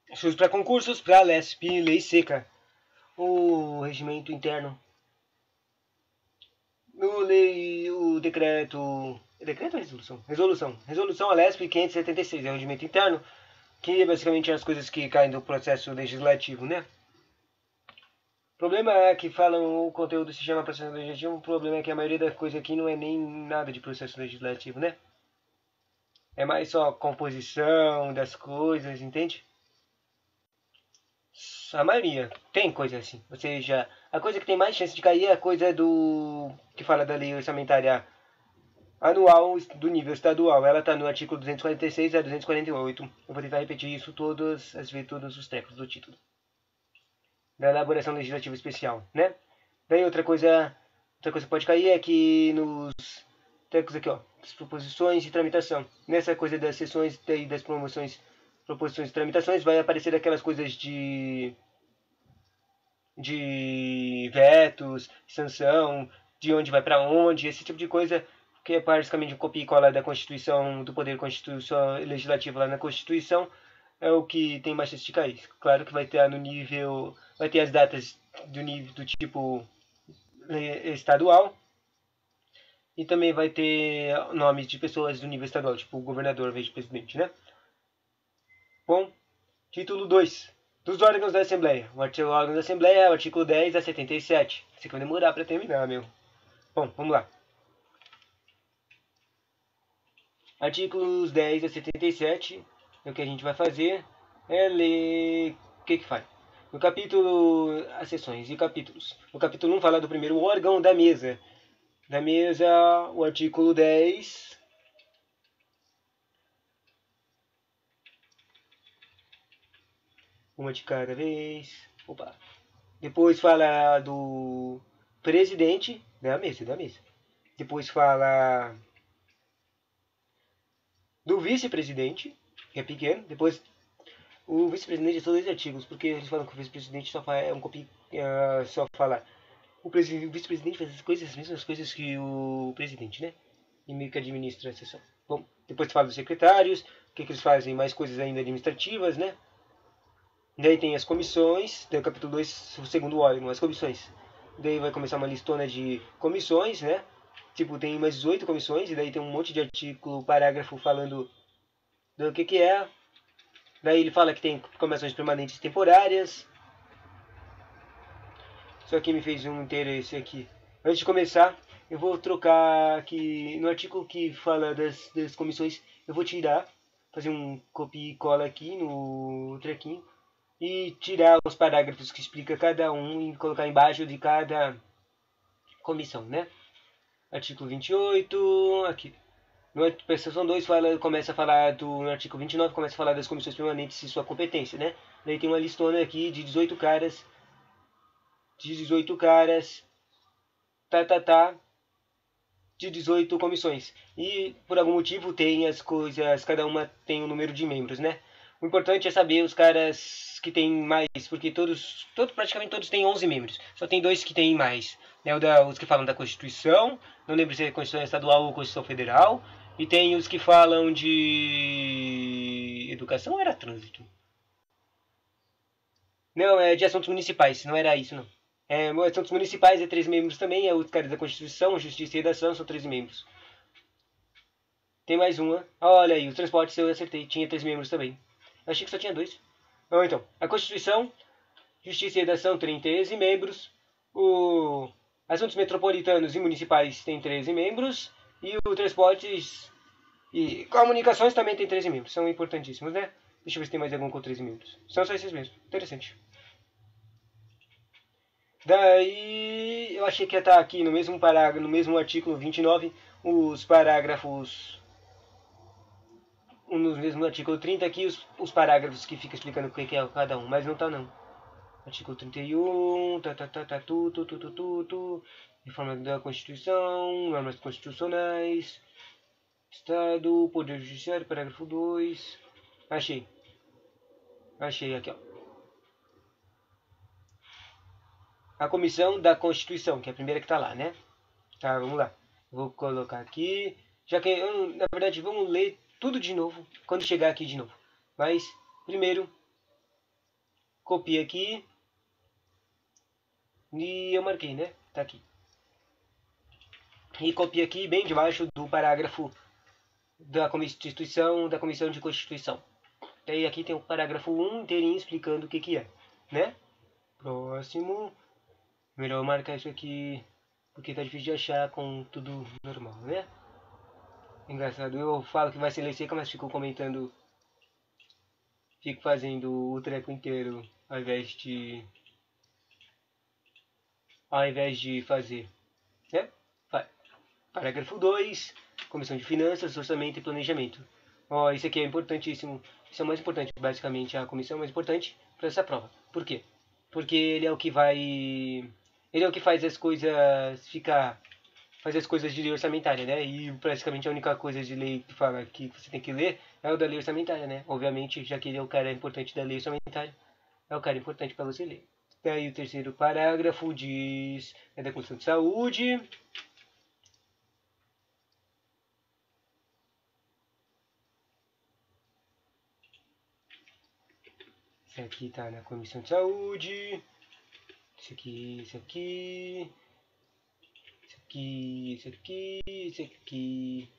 Estudos para concursos, para LESP, lei seca. O regimento interno. O decreto. Decreto ou resolução? Resolução. Resolução LESP 576, é o regimento interno, que basicamente é as coisas que caem do processo legislativo, né? O problema é que falam o conteúdo se chama processo legislativo, o problema é que a maioria das coisas aqui não é nem nada de processo legislativo, né? É mais só composição das coisas, entende? A maioria tem coisa assim. Ou seja, a coisa que tem mais chance de cair é a coisa do que fala da lei orçamentária anual do nível estadual. Ela está no artigo 246 a 248. Eu vou tentar repetir isso todas as vezes, todos os tempos do título. Da elaboração legislativa especial, né? Daí outra coisa que pode cair é que nos tecos aqui, ó, das proposições e tramitação. Nessa coisa das sessões e das proposições e tramitações vai aparecer aquelas coisas de vetos, sanção, de onde vai para onde, esse tipo de coisa, que é basicamente um copia e cola da Constituição, do poder constitucional legislativo lá na Constituição, é o que tem mais chance de cair. Claro que vai ter no nível, vai ter as datas do nível do tipo estadual, e também vai ter nomes de pessoas do nível estadual, tipo o governador ao invés de presidente, né? Bom, título 2. Dos órgãos da Assembleia. O órgão da Assembleia é o artigo 10 a 77. Isso aqui vai demorar para terminar, meu. Bom, vamos lá. Artigos 10 a 77. O que a gente vai fazer é ler... O que faz? No capítulo... As sessões e capítulos. No capítulo 1 fala do primeiro órgão da mesa. Da mesa, o artigo 10... Uma de cada vez. Opa. Depois fala do presidente da mesa, Depois fala do vice-presidente, que é pequeno. Depois o vice-presidente é só 2 artigos, porque eles falam que o vice-presidente só faz só fala. O vice-presidente faz as mesmas coisas que o presidente, né? E meio que administra a sessão. Bom, depois fala dos secretários, o que eles fazem, mais coisas ainda administrativas, né? Daí tem as comissões, daí o capítulo 2, o segundo órgão, as comissões. Daí vai começar uma listona de comissões, né? Tipo, tem mais 18 comissões, e daí tem um monte de artigo, parágrafo falando do que é. Daí ele fala que tem comissões permanentes e temporárias. Isso aqui me fez um interesse aqui. Antes de começar, eu vou trocar aqui, no artigo que fala das comissões, eu vou tirar, fazer um copia e cola aqui no trequinho, e tirar os parágrafos que explica cada um e colocar embaixo de cada comissão, né? Artigo 28, aqui. No seção 2 começa a falar no artigo 29, começa a falar das comissões permanentes e sua competência, né? Daí tem uma listona aqui de 18 caras, de 18 comissões. E por algum motivo tem as coisas, cada uma tem um número de membros, né? O importante é saber os caras que tem mais, porque praticamente todos têm 11 membros. Só tem 2 que tem mais. Né? Os que falam da Constituição, não lembro se é Constituição Estadual ou Constituição Federal. E tem os que falam de educação ou era trânsito? Não, é de assuntos municipais, não era isso não. Assuntos municipais é 3 membros também, é os caras da Constituição, Justiça e Redação são 13 membros. Tem mais uma. Olha aí, os transportes eu acertei, tinha 3 membros também. Eu achei que só tinha 2. Então, a Constituição, Justiça e Redação tem 13 membros. O Assuntos Metropolitanos e Municipais tem 13 membros. E o Transportes e Comunicações também tem 13 membros. São importantíssimos, né? Deixa eu ver se tem mais algum com 13 membros. São só esses mesmos. Interessante. Daí eu achei que ia estar aqui no mesmo parágrafo, no mesmo artigo 29, os parágrafos. No mesmo artigo 30 aqui, os parágrafos que fica explicando o que é cada um, mas não tá não. Artigo 31, reforma da Constituição, normas constitucionais, Estado, Poder Judiciário, parágrafo 2. Achei aqui, ó. A Comissão da Constituição, que é a primeira que está lá, né? Tá, vamos lá. Vou colocar aqui. Já que, na verdade, vamos ler tudo de novo quando chegar aqui de novo. Mas, primeiro, copia aqui e eu marquei, né? Tá aqui. E copia aqui bem debaixo do parágrafo da Constituição, da Comissão de Constituição. Daí aqui tem o parágrafo 1 inteirinho explicando o que que é, né? Próximo. Melhor marcar isso aqui, porque tá difícil de achar com tudo normal, né? Engraçado, eu falo que vai ser lei seca, mas fico comentando, fico fazendo o treco inteiro ao invés de fazer, né? Vai. Parágrafo 2, Comissão de Finanças, Orçamento e Planejamento. Ó, isso aqui é importantíssimo. Isso é o mais importante, basicamente, a comissão mais importante para essa prova. Por quê? Porque ele é o que vai... Ele é o que faz as coisas ficar... Faz as coisas de lei orçamentária, né? E praticamente a única coisa de lei que fala que você tem que ler é o da lei orçamentária, né? Obviamente, já que ele é o cara importante da lei orçamentária, é o cara importante para você ler. Daí o terceiro parágrafo diz... É da Constituição de Saúde... Esse aqui tá na Comissão de Saúde. Esse aqui, esse aqui. Esse aqui, esse aqui, esse aqui.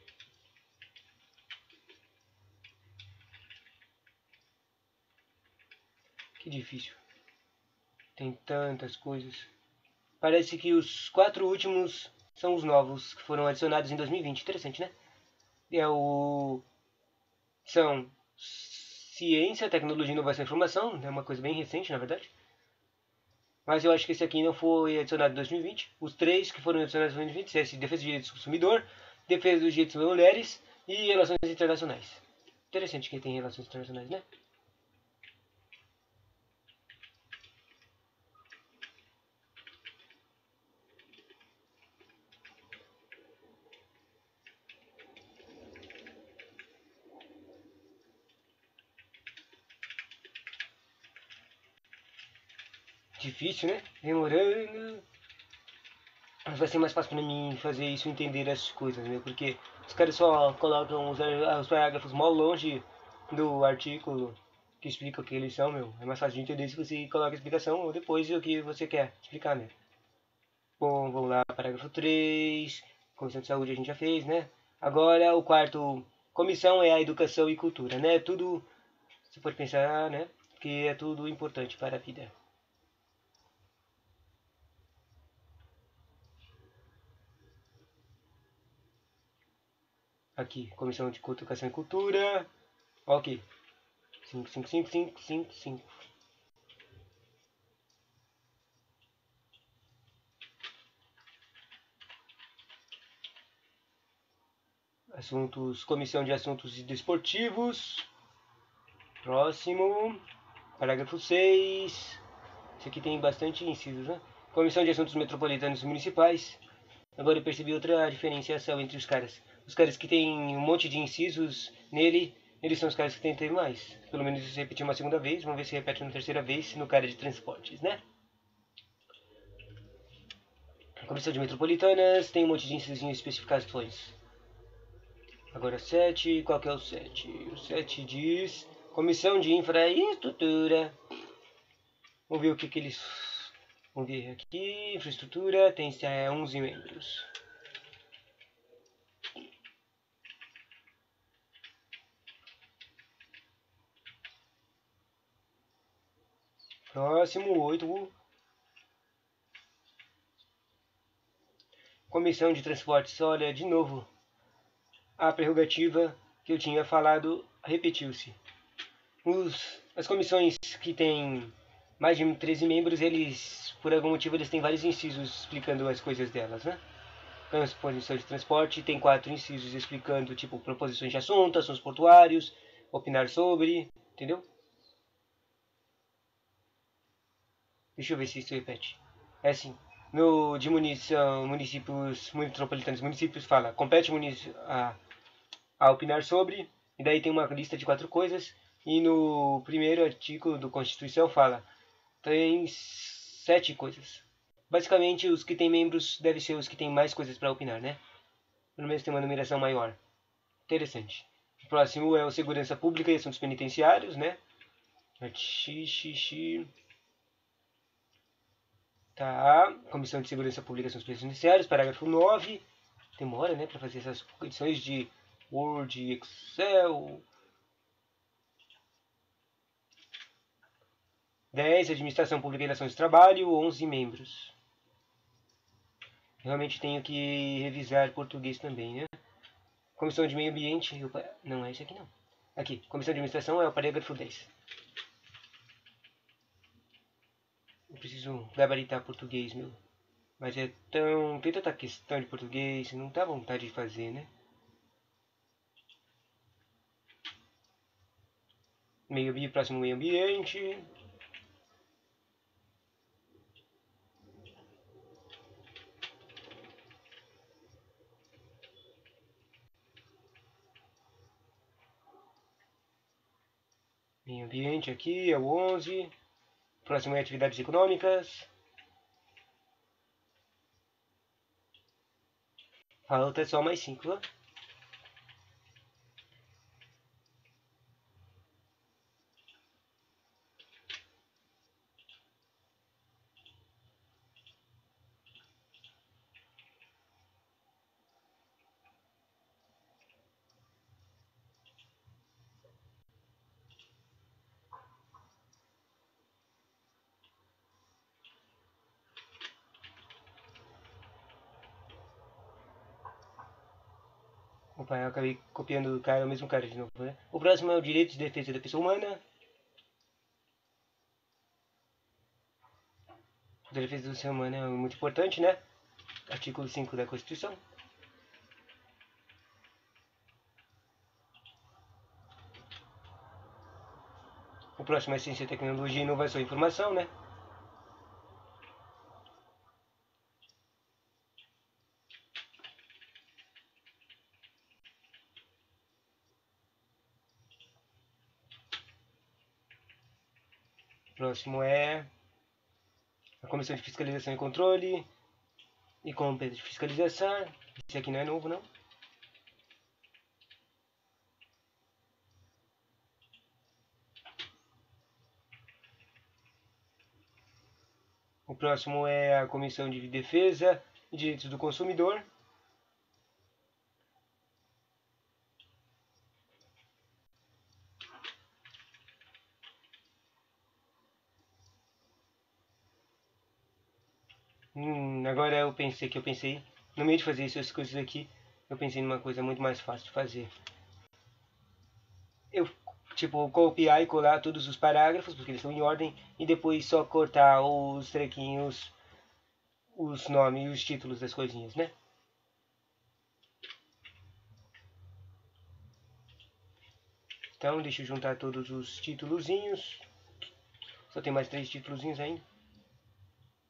Que difícil. Tem tantas coisas. Parece que os 4 últimos são os novos, que foram adicionados em 2020. Interessante, né? São Ciência, Tecnologia, Inovação e Informação. É uma coisa bem recente, na verdade. Mas eu acho que esse aqui não foi adicionado em 2020. Os 3 que foram adicionados em 2020 são Defesa dos Direitos do Consumidor, Defesa dos Direitos das Mulheres e Relações Internacionais. Interessante que tem Relações Internacionais, né? Difícil, né? Demorando. Mas vai ser mais fácil pra mim fazer isso, entender as coisas, meu. Porque os caras só colocam os parágrafos mal longe do artigo que explica o que eles são, meu. É mais fácil de entender se você coloca a explicação ou depois o que você quer explicar, né? Bom, vamos lá, parágrafo 3. Comissão de Saúde a gente já fez, né? Agora o quarto comissão é a educação e cultura, né? Tudo, você pode pensar, né? Que é tudo importante para a vida. Aqui, Comissão de Educação e Cultura. Ok. 5, 5, 5, 5, 5, 5. Assuntos, Comissão de Assuntos Desportivos. Próximo. Parágrafo 6. Isso aqui tem bastante incisos, né? Comissão de Assuntos Metropolitanos e Municipais. Agora eu percebi outra diferenciação entre os caras. Os caras que tem um monte de incisos nele, eles são os caras que tentam mais. Pelo menos isso repetiu uma segunda vez, vamos ver se repete uma terceira vez no cara de transportes, né? Comissão de Metropolitanas tem um monte de incisos em especificações. Agora 7, qual que é o 7? O 7 diz Comissão de Infraestrutura. Vamos ver o que eles... Vamos ver aqui, infraestrutura, tem 11 membros. Próximo, 8. Comissão de Transportes, olha, de novo, a prerrogativa que eu tinha falado repetiu-se. As comissões que têm mais de 13 membros, eles, por algum motivo, eles têm vários incisos explicando as coisas delas, né? Comissão de Transporte tem 4 incisos explicando, tipo, proposições de assunto, assuntos portuários, opinar sobre, entendeu? Deixa eu ver se isso repete. É assim, no de municípios metropolitanos, municípios fala, compete a opinar sobre, e daí tem uma lista de 4 coisas, e no primeiro artigo da Constituição fala, tem 7 coisas. Basicamente, os que têm membros devem ser os que têm mais coisas para opinar, né? Pelo menos tem uma numeração maior. Interessante. O próximo é o Segurança Pública e Assuntos Penitenciários, né? Xixi. Tá. Comissão de Segurança Pública são os presidenciários. Parágrafo 9. Demora, né, para fazer essas edições de Word, Excel. 10. Administração Pública e Relações de Trabalho. 11 membros. Realmente tenho que revisar português também, né? Comissão de Meio Ambiente. Não é esse aqui, não. Aqui. Comissão de Administração é o parágrafo 10. Eu preciso gabaritar português, meu. Mas é tão... Tem tanta questão de português, não dá vontade de fazer, né? Próximo meio ambiente. Meio ambiente aqui é o 11. Próximo é atividades econômicas. Falta só mais 5, ó. Opa, eu acabei copiando o cara, o mesmo cara de novo, né? O próximo é o direito de defesa da pessoa humana. A defesa da pessoa humana é muito importante, né? Artigo 5 da Constituição. O próximo é ciência, tecnologia, inovação e informação, né? O próximo é a Comissão de Fiscalização e Controle e competência de fiscalização. Esse aqui não é novo, não. O próximo é a Comissão de Defesa e Direitos do Consumidor. Agora eu pensei, no meio de fazer essas coisas aqui, eu pensei numa coisa muito mais fácil de fazer. Eu, tipo, copiar e colar todos os parágrafos, porque eles estão em ordem, e depois só cortar os trequinhos, os nomes e os títulos das coisinhas, né? Então, deixa eu juntar todos os títulozinhos. Só tem mais 3 títulozinhos ainda.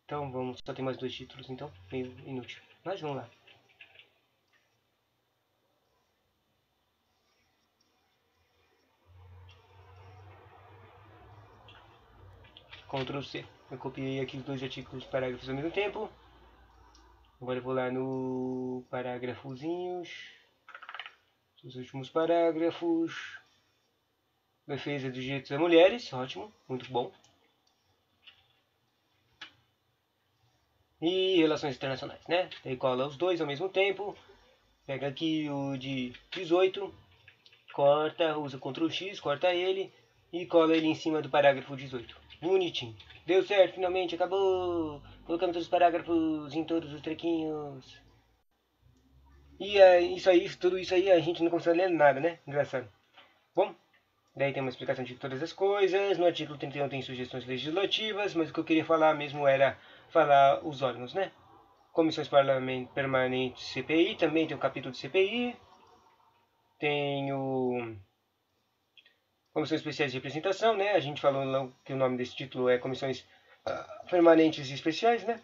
Então, vamos, só tem mais 2 títulos, então, meio inútil. Mas vamos lá. Ctrl C. Eu copiei aqui os 2 artigos, parágrafos ao mesmo tempo. Agora eu vou lá no parágrafozinhos. Os últimos parágrafos. Defesa dos direitos das mulheres. Ótimo, muito bom. E relações internacionais, né? Daí cola os dois ao mesmo tempo. Pega aqui o de 18. Corta, usa Ctrl X, corta ele. E cola ele em cima do parágrafo 18. Bonitinho. Deu certo, finalmente, acabou. Colocamos todos os parágrafos em todos os trequinhos. E isso aí, tudo isso aí a gente não consegue ler nada, né? Engraçado. Bom, daí tem uma explicação de todas as coisas. No artigo 31 tem sugestões legislativas, mas o que eu queria falar mesmo era falar os órgãos, né? Comissões permanentes CPI, também tem o capítulo de CPI. Tem o Comissões Especiais de Representação, né? A gente falou que o nome desse título é Comissões Permanentes e Especiais, né?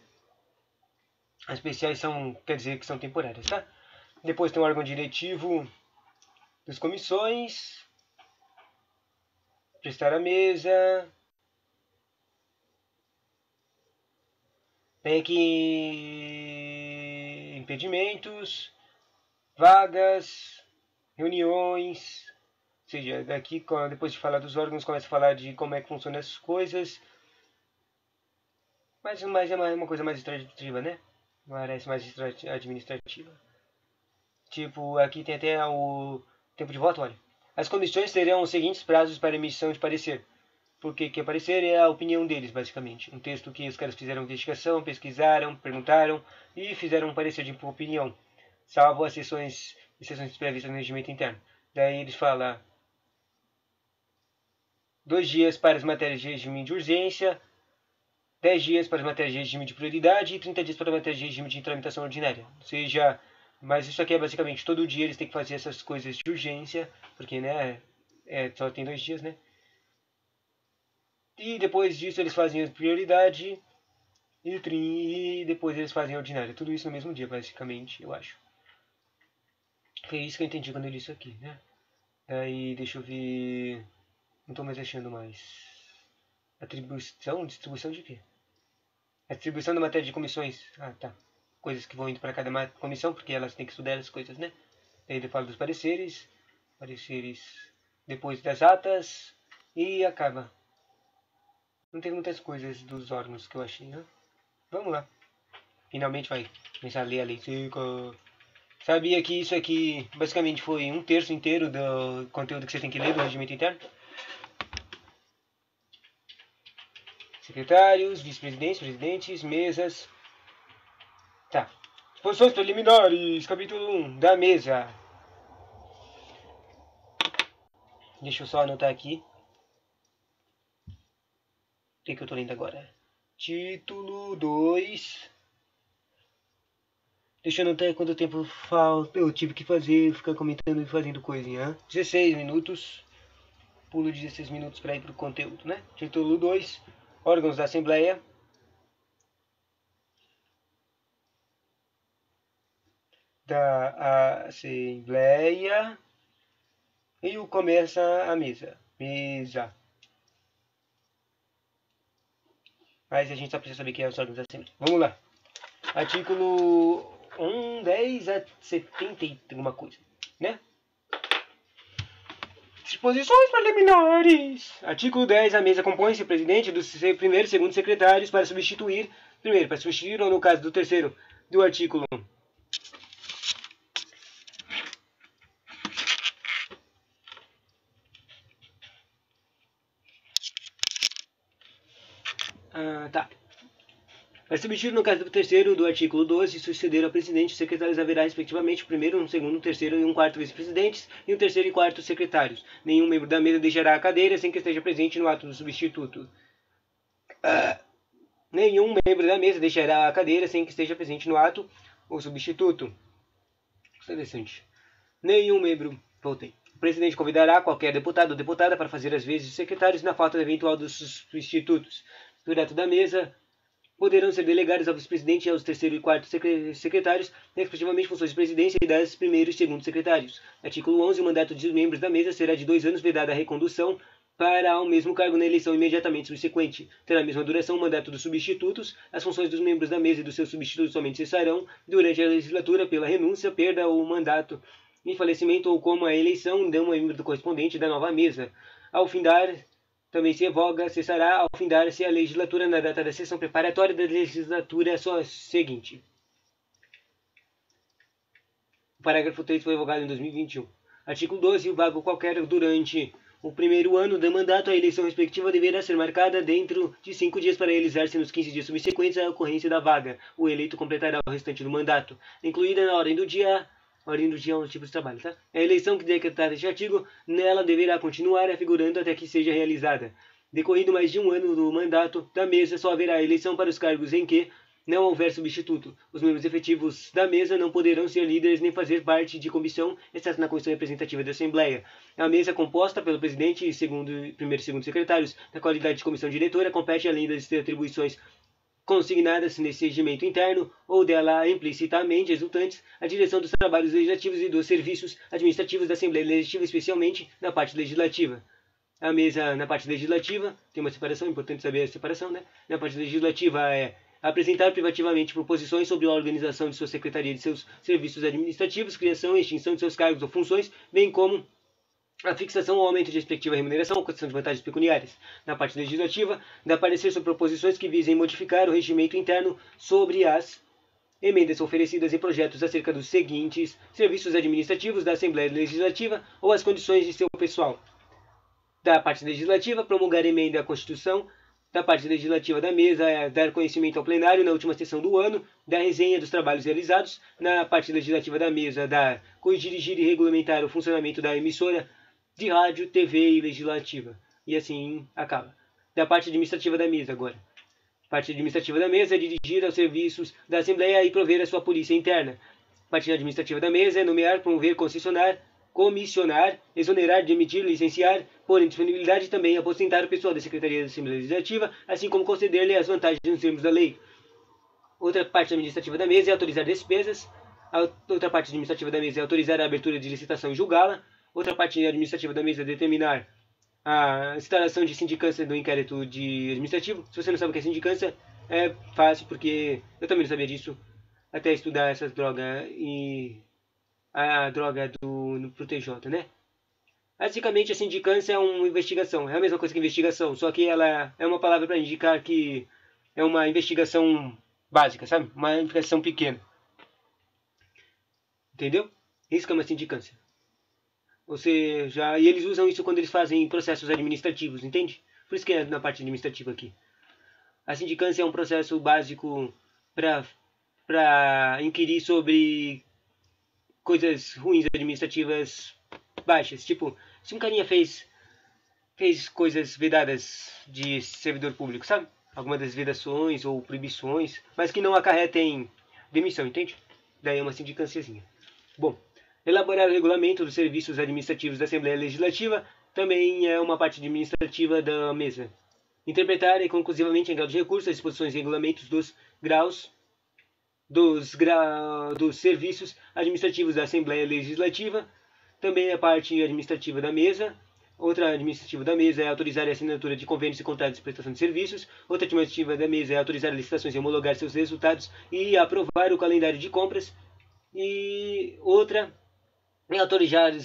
As especiais quer dizer que são temporárias, tá? Depois tem o órgão diretivo das comissões, prestar a mesa, tem aqui impedimentos, vagas, reuniões, seja, daqui, depois de falar dos órgãos, começa a falar de como é que funcionam essas coisas. Mas é uma coisa mais administrativa, né? Parece mais administrativa. Tipo, aqui tem até o tempo de voto, olha. As comissões terão os seguintes prazos para emissão de parecer. Porque que parecer é a opinião deles, basicamente. Um texto que os caras fizeram investigação, pesquisaram, perguntaram e fizeram um parecer de opinião. Salvo as sessões previstas no regimento interno. Daí eles falam 2 dias para as matérias de regime de urgência, 10 dias para as matérias de regime de prioridade e 30 dias para as matérias de regime de tramitação ordinária. Ou seja, mas isso aqui é basicamente todo dia eles têm que fazer essas coisas de urgência, porque né, só tem 2 dias, né? E depois disso eles fazem a prioridade e depois eles fazem a ordinária. Tudo isso no mesmo dia, basicamente, eu acho. Foi isso que eu entendi quando eu li isso aqui, né? Daí, deixa eu ver... Não estou mais achando mais. Atribuição? Distribuição de quê? A distribuição da matéria de comissões. Ah, tá. Coisas que vão indo para cada comissão, porque elas têm que estudar as coisas, né? Daí ele fala dos pareceres. Pareceres depois das atas. E acaba. Não tem muitas coisas dos órgãos que eu achei, né? Vamos lá. Finalmente vai começar a ler a lei seca. Sabia que isso aqui basicamente foi 1/3 inteiro do conteúdo que você tem que ler do regimento interno? Secretários, vice-presidentes, presidentes, mesas. Tá. Disposições preliminares, capítulo 1, da mesa. Deixa eu só anotar aqui. O que eu tô lendo agora? Título 2. Deixa eu anotar quanto tempo falta. Eu tive que ficar comentando e fazendo coisinha. 16 minutos. Pulo de 16 minutos para ir pro conteúdo, né? Título 2. Órgãos da Assembleia. Da Assembleia. E começa a mesa. Mesa. Mas a gente só precisa saber quem é os órgãos da Assembleia. Vamos lá. Artículo 10 a 70 e alguma coisa, né? Disposições preliminares. Artigo 10. A mesa compõe-se o presidente dos primeiro e segundo secretários para substituir, ou no caso do terceiro do artículo 1. Tá. Para substituir, no caso do terceiro do artículo 12, suceder ao presidente, os secretários haverá, respectivamente, o primeiro, um segundo, um terceiro e um quarto vice-presidentes, e um terceiro e quarto secretários. Nenhum membro da mesa deixará a cadeira sem que esteja presente no ato do substituto. Nenhum membro da mesa deixará a cadeira sem que esteja presente no ato o substituto. Interessante. Nenhum membro... Voltei. O presidente convidará qualquer deputado ou deputada para fazer as vezes de secretários na falta eventual dos substitutos. Do ato da mesa... poderão ser delegados ao vice-presidente e aos terceiro e quarto secretários, respectivamente, funções de presidência e das primeiros e segundos secretários. Artículo 11. O mandato dos membros da mesa será de 2 anos, vedada a recondução para o mesmo cargo na eleição imediatamente subsequente. Terá a mesma duração o mandato dos substitutos. As funções dos membros da mesa e dos seus substitutos somente cessarão durante a legislatura pela renúncia, perda ou mandato em falecimento ou como a eleição de um membro correspondente da nova mesa. Ao findar... Também se revoga, cessará ao findar-se a legislatura na data da sessão preparatória da legislatura seguinte. O parágrafo 3 foi revogado em 2021. Artigo 12. O vago qualquer durante o primeiro ano do mandato, a eleição respectiva deverá ser marcada dentro de 5 dias para realizar-se nos 15 dias subsequentes à ocorrência da vaga. O eleito completará o restante do mandato, incluída na ordem do dia... A ordem do dia é um tipo de trabalho, tá? A eleição que decretar este artigo, nela deverá continuar figurando até que seja realizada. Decorrido mais de um ano do mandato da mesa, só haverá eleição para os cargos em que não houver substituto. Os membros efetivos da mesa não poderão ser líderes nem fazer parte de comissão, exceto na comissão representativa da Assembleia. A mesa, composta pelo presidente e primeiro e segundo secretários, na qualidade de comissão diretora, compete, além das atribuições consignadas nesse regimento interno ou dela implicitamente resultantes, a direção dos trabalhos legislativos e dos serviços administrativos da Assembleia Legislativa, especialmente na parte legislativa. A mesa, na parte legislativa, tem uma separação, importante saber a separação, né? Na parte legislativa é apresentar privativamente proposições sobre a organização de sua secretaria e de seus serviços administrativos, criação e extinção de seus cargos ou funções, bem como a fixação ou aumento de respectiva remuneração ou concessão de vantagens pecuniárias. Na parte legislativa, dá parecer sobre proposições que visem modificar o regimento interno sobre as emendas oferecidas em projetos acerca dos seguintes serviços administrativos da Assembleia Legislativa ou as condições de seu pessoal. Da parte legislativa, promulgar emenda à Constituição. Da parte legislativa da mesa, dar conhecimento ao plenário na última sessão do ano da resenha dos trabalhos realizados. Na parte legislativa da mesa, dar, dirigir e regulamentar o funcionamento da emissora de rádio, TV e legislativa. E assim acaba. Da parte administrativa da mesa agora. Parte administrativa da mesa é dirigir aos serviços da Assembleia e prover a sua polícia interna. Parte administrativa da mesa é nomear, promover, comissionar, exonerar, demitir, licenciar, pôr em disponibilidade e também aposentar o pessoal da Secretaria da Assembleia Legislativa, assim como conceder-lhe as vantagens nos termos da lei. Outra parte administrativa da mesa é autorizar despesas. A outra parte administrativa da mesa é autorizar a abertura de licitação e julgá-la. Outra parte administrativa da mesa é determinar a instalação de sindicância do inquérito administrativo. Se você não sabe o que é sindicância, é fácil, porque eu também não sabia disso até estudar essas drogas e a droga pro TJ, né? Basicamente, a sindicância é uma investigação. É a mesma coisa que investigação, só que ela é uma palavra para indicar que é uma investigação básica, sabe? Uma investigação pequena. Entendeu? Isso que é uma sindicância. Ou seja, e eles usam isso quando eles fazem processos administrativos, entende? Por isso que é na parte administrativa aqui. A sindicância é um processo básico para inquirir sobre coisas ruins administrativas baixas. Tipo, se um carinha fez coisas vedadas de servidor público, sabe? Algumas das vedações ou proibições, mas que não acarretem demissão, entende? Daí é uma sindicânciazinha. Bom, elaborar o regulamento dos serviços administrativos da Assembleia Legislativa também é uma parte administrativa da mesa. Interpretar e conclusivamente em grau de recurso as disposições e regulamentos dos serviços administrativos da Assembleia Legislativa. Também é parte administrativa da mesa. Outra administrativa da mesa é autorizar a assinatura de convênios e contratos de prestação de serviços. Outra administrativa da mesa é autorizar licitações e homologar seus resultados e aprovar o calendário de compras. E outra é autorizar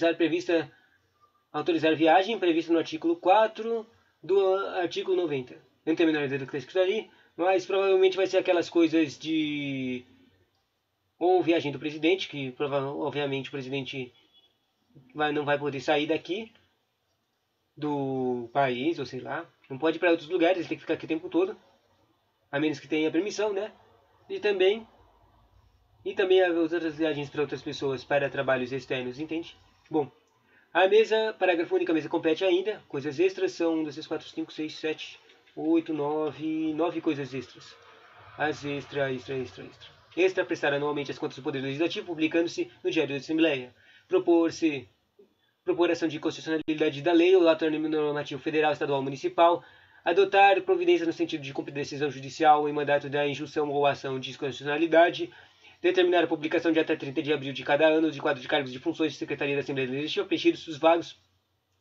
viagem prevista no artigo 4 do artigo 90. Eu não tenho a menor ideia do que está escrito ali, mas provavelmente vai ser aquelas coisas de ou viagem do presidente, que obviamente o presidente não vai poder sair daqui do país, ou sei lá, não pode ir para outros lugares, ele tem que ficar aqui o tempo todo, a menos que tenha permissão, né? E também as outras viagens para outras pessoas para trabalhos externos, entende? Bom, a mesa, parágrafo único, a mesa compete ainda, coisas extras são 1, 2, 3, 4, 5, 6, 7, 8, 9 coisas extras. As extra. Extra, prestar anualmente as contas do Poder Legislativo, publicando-se no Diário da Assembleia. Propor ação de constitucionalidade da lei ou ato normativo federal, estadual, municipal. Adotar providências no sentido de cumprir decisão judicial em mandato da injunção ou ação de constitucionalidade. Determinar a publicação de até 30 de abril de cada ano de quadro de cargos e funções de Secretaria da Assembleia Legislativa, preenchidos os vagos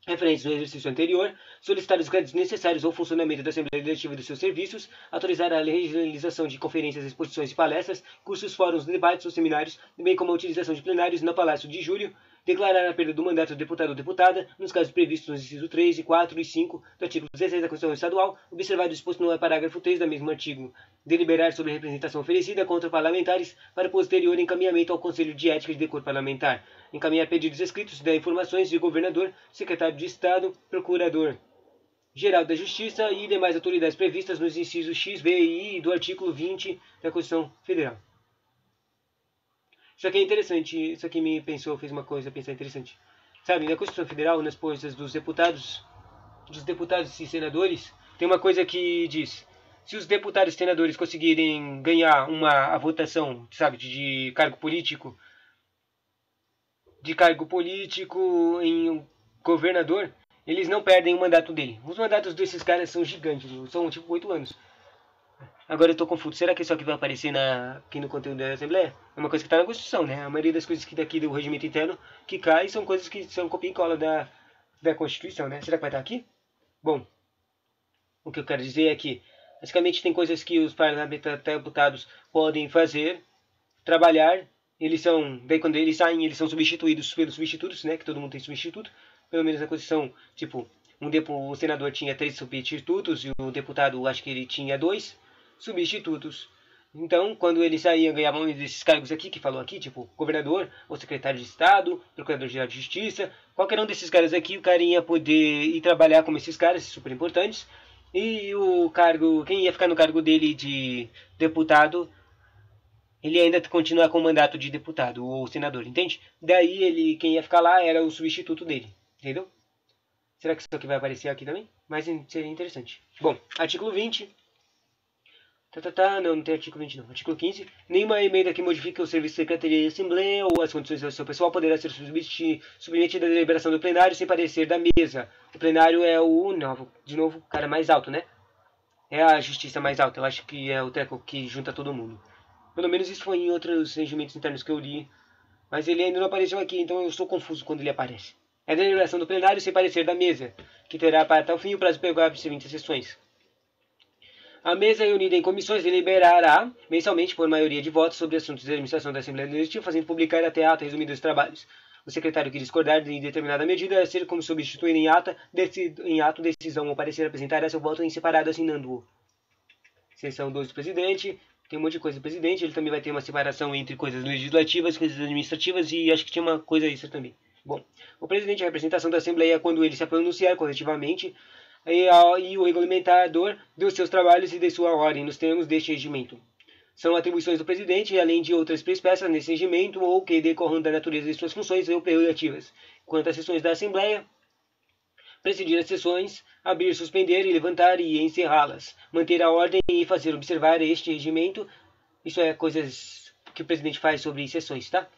referentes no exercício anterior, solicitar os créditos necessários ao funcionamento da Assembleia Legislativa e dos seus serviços, autorizar a realização de conferências, exposições e palestras, cursos, fóruns, debates ou seminários, bem como a utilização de plenários no Palácio de Júlio, declarar a perda do mandato do deputado ou deputada, nos casos previstos nos incisos 3, 4 e 5 do artigo 16 da Constituição Estadual, observado o disposto no parágrafo 3 do mesmo artigo, deliberar sobre a representação oferecida contra parlamentares para posterior encaminhamento ao Conselho de Ética e de Decoro Parlamentar, encaminhar pedidos escritos de informações de governador, secretário de Estado, procurador-geral da Justiça e demais autoridades previstas nos incisos X, B e I do artigo 20 da Constituição Federal. Isso aqui é interessante, isso aqui fez uma coisa pensar interessante. Sabe, na Constituição Federal, nas coisas dos deputados e senadores, tem uma coisa que diz: se os deputados e senadores conseguirem ganhar a votação, sabe, de cargo político em um governador, eles não perdem o mandato dele. Os mandatos desses caras são gigantes, são tipo 8 anos. Agora eu tô confuso. Será que isso aqui vai aparecer aqui no conteúdo da Assembleia? É uma coisa que está na Constituição, né? A maioria das coisas que daqui do regimento interno que cai são coisas que são copia e cola da Constituição, né? Será que vai estar aqui? Bom, o que eu quero dizer é que basicamente tem coisas que os parlamentares deputados podem fazer, trabalhar. Daí quando eles saem, eles são substituídos pelos substitutos, né? Que todo mundo tem substituto. pelo menos na Constituição, tipo, o senador tinha 3 substitutos e o deputado, acho que ele tinha 2 substitutos. Então, quando ele saía, ganhava um desses cargos aqui, que falou aqui, tipo, governador, ou secretário de Estado, procurador-geral de Justiça, qualquer um desses caras aqui, o cara ia poder ir trabalhar como esses caras, super importantes, e o cargo, quem ia ficar no cargo dele de deputado, ele ainda continuar com o mandato de deputado ou senador, entende? Daí quem ia ficar lá era o substituto dele, entendeu? Será que isso aqui vai aparecer aqui também? Mas seria interessante. Bom, artigo 20. Não tem artigo 20 não. Artigo 15. Nenhuma emenda que modifique o serviço de secretaria e assembleia ou as condições do seu pessoal poderá ser submetida à deliberação do plenário sem parecer da mesa. O plenário é de novo, o cara mais alto, né? É a justiça mais alta. Eu acho que é o treco que junta todo mundo. Pelo menos isso foi em outros regimentos internos que eu li. Mas ele ainda não apareceu aqui, então eu estou confuso quando ele aparece. É a deliberação do plenário sem parecer da mesa, que terá para tal fim o prazo pegar as seguintes sessões. A mesa reunida em comissões deliberará mensalmente por maioria de votos sobre assuntos de administração da Assembleia Legislativa, fazendo publicar até ata resumida dos trabalhos. O secretário que discordar de determinada medida, a ser como substituído em ato, decisão ou parecer apresentará seu voto em separado assinando-o. Seção 2 do presidente. Tem um monte de coisa do presidente. Ele também vai ter uma separação entre coisas legislativas, coisas administrativas e acho que tinha uma coisa extra também. Bom, o presidente é a representação da Assembleia quando ele se pronunciar coletivamente e o regulamentador dos seus trabalhos e de sua ordem nos termos deste regimento. São atribuições do presidente, além de outras peças nesse regimento ou que decorram da natureza de suas funções ou prerrogativas. Quanto às sessões da Assembleia, presidir as sessões, abrir, suspender e levantar e encerrá-las, manter a ordem e fazer observar este regimento. Isso é coisas que o presidente faz sobre sessões, tá?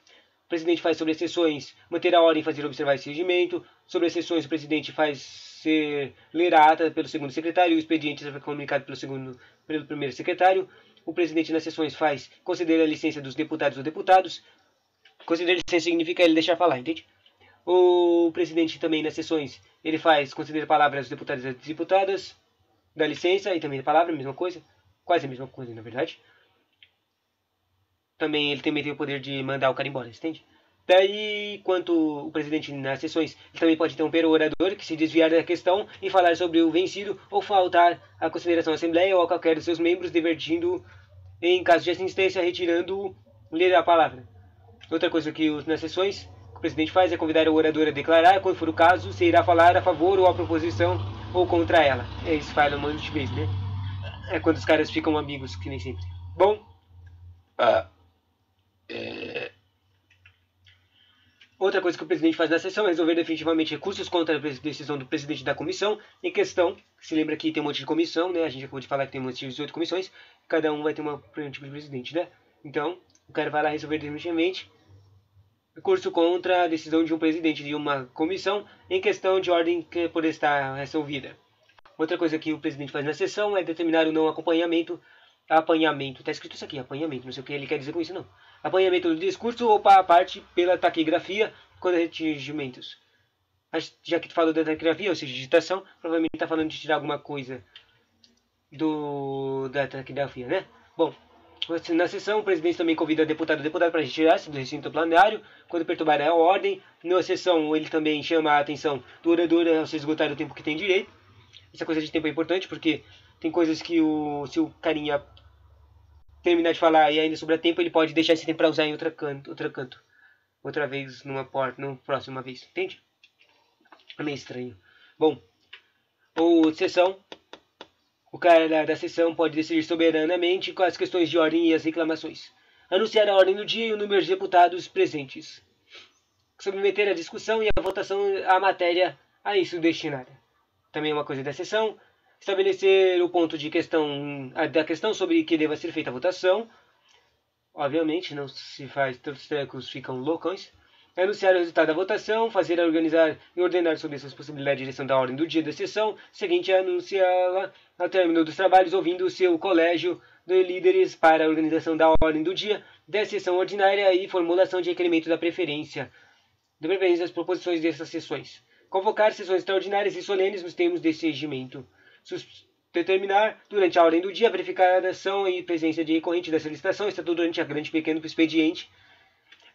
O presidente faz sobre as sessões, manter a ordem e fazer observar esse regimento. Sobre as sessões, o presidente faz ler a ata pelo segundo secretário, o expediente será comunicado pelo primeiro secretário. O presidente nas sessões faz conceder a licença dos deputados ou deputados. Conceder licença significa ele deixar falar, entende? O presidente também nas sessões, ele faz conceder palavras aos deputados e às deputadas, dá licença e também a palavra, a mesma coisa, quase a mesma coisa na verdade. Também ele também tem o poder de mandar o cara embora, entende? Daí, quanto o presidente nas sessões, ele também pode interromper o orador que se desviar da questão e falar sobre o vencido ou faltar à consideração da Assembleia ou a qualquer dos seus membros, divertindo, em caso de assistência, retirando ler a palavra. Outra coisa que nas sessões o presidente faz é convidar o orador a declarar, quando for o caso, se irá falar a favor ou a proposição ou contra ela. Isso fala um monte de vezes, né? É quando os caras ficam amigos, que nem sempre. Bom, outra coisa que o presidente faz na sessão é resolver definitivamente recursos contra a decisão do presidente da comissão. Em questão, se lembra que tem um monte de comissão, né? A gente acabou de falar que tem um monte de 18 comissões. Cada um vai ter um tipo de presidente, né? Então, o cara vai lá resolver definitivamente recurso contra a decisão de um presidente de uma comissão em questão de ordem que por estar resolvida. Outra coisa que o presidente faz na sessão é determinar o não apanhamento, tá escrito isso aqui, apanhamento, não sei o que ele quer dizer com isso não. Apanhamento do discurso ou para a parte pela taquigrafia quando regimentos. Já que tu falou da taquigrafia, ou seja, digitação, provavelmente está falando de tirar alguma coisa da taquigrafia, né? Bom, na sessão, o presidente também convida deputado ou deputada para retirar-se do recinto plenário quando perturbar a ordem. Na sessão, ele também chama a atenção do orador ao se esgotar o tempo que tem direito. Essa coisa de tempo é importante porque tem coisas que se o carinha terminar de falar e ainda sobrar tempo, ele pode deixar esse tempo para usar em outro canto. Outra vez, numa próxima vez. Entende? É meio estranho. Bom, ou sessão. O cara da sessão pode decidir soberanamente com as questões de ordem e as reclamações. Anunciar a ordem do dia e o número de deputados presentes. Submeter a discussão e a votação a matéria a isso destinada. Também é uma coisa da sessão. Estabelecer o ponto da questão sobre que deva ser feita a votação. Obviamente, não se faz, todos os trecos ficam loucões. Anunciar o resultado da votação, fazer organizar e ordenar sobre essas possibilidades de direção da ordem do dia da sessão. Seguinte, anunciá-la ao término dos trabalhos, ouvindo o seu colégio de líderes para a organização da ordem do dia, da sessão ordinária e formulação de requerimento da preferência das proposições dessas sessões. Convocar sessões extraordinárias e solenes nos termos desse regimento. Determinar, durante a ordem do dia, a verificação e presença de recorrente da solicitação, está tudo durante a grande e pequeno expediente.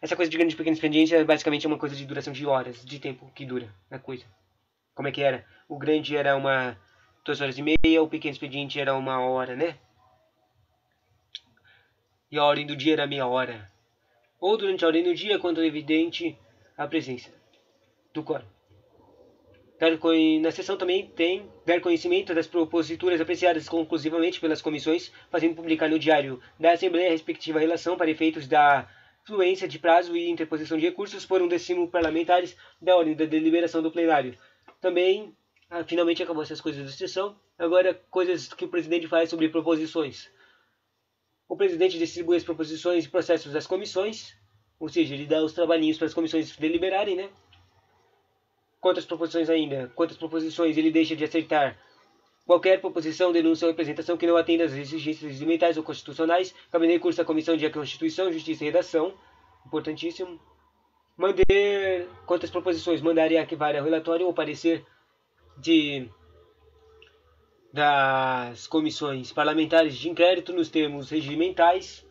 Essa coisa de grande e pequeno expediente é basicamente uma coisa de duração de horas, de tempo que dura a coisa. Como é que era? O grande era 2 horas e meia, o pequeno expediente era 1 hora, né? E a ordem do dia era meia hora. Ou durante a ordem do dia, quando é evidente a presença do quórum. Na sessão também tem dar conhecimento das proposituras apreciadas conclusivamente pelas comissões, fazendo publicar no diário da Assembleia a respectiva relação para efeitos da fluência de prazo e interposição de recursos por 1/10 parlamentares da ordem da deliberação do plenário. Também, finalmente acabou essas coisas da sessão. Agora, coisas que o presidente faz sobre proposições. O presidente distribui as proposições e processos das comissões, ou seja, ele dá os trabalhinhos para as comissões deliberarem, né? Quantas proposições ele deixa de aceitar qualquer proposição, denúncia ou representação que não atenda às exigências regimentais ou constitucionais, cabendo recurso à Comissão de Constituição, Justiça e Redação, importantíssimo. Quantas proposições mandarem arquivar o relatório ou parecer das comissões parlamentares de inquérito nos termos regimentais.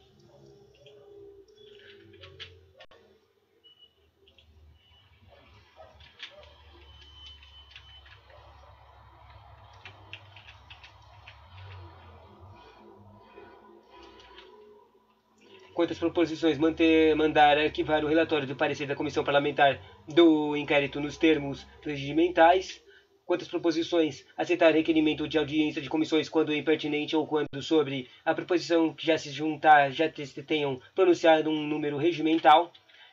Quantas proposições mandar arquivar o relatório do parecer da comissão parlamentar do inquérito nos termos regimentais. Quantas proposições aceitar requerimento de audiência de comissões quando é impertinente ou quando sobre a proposição que já se juntar já tenham pronunciado um número regimental.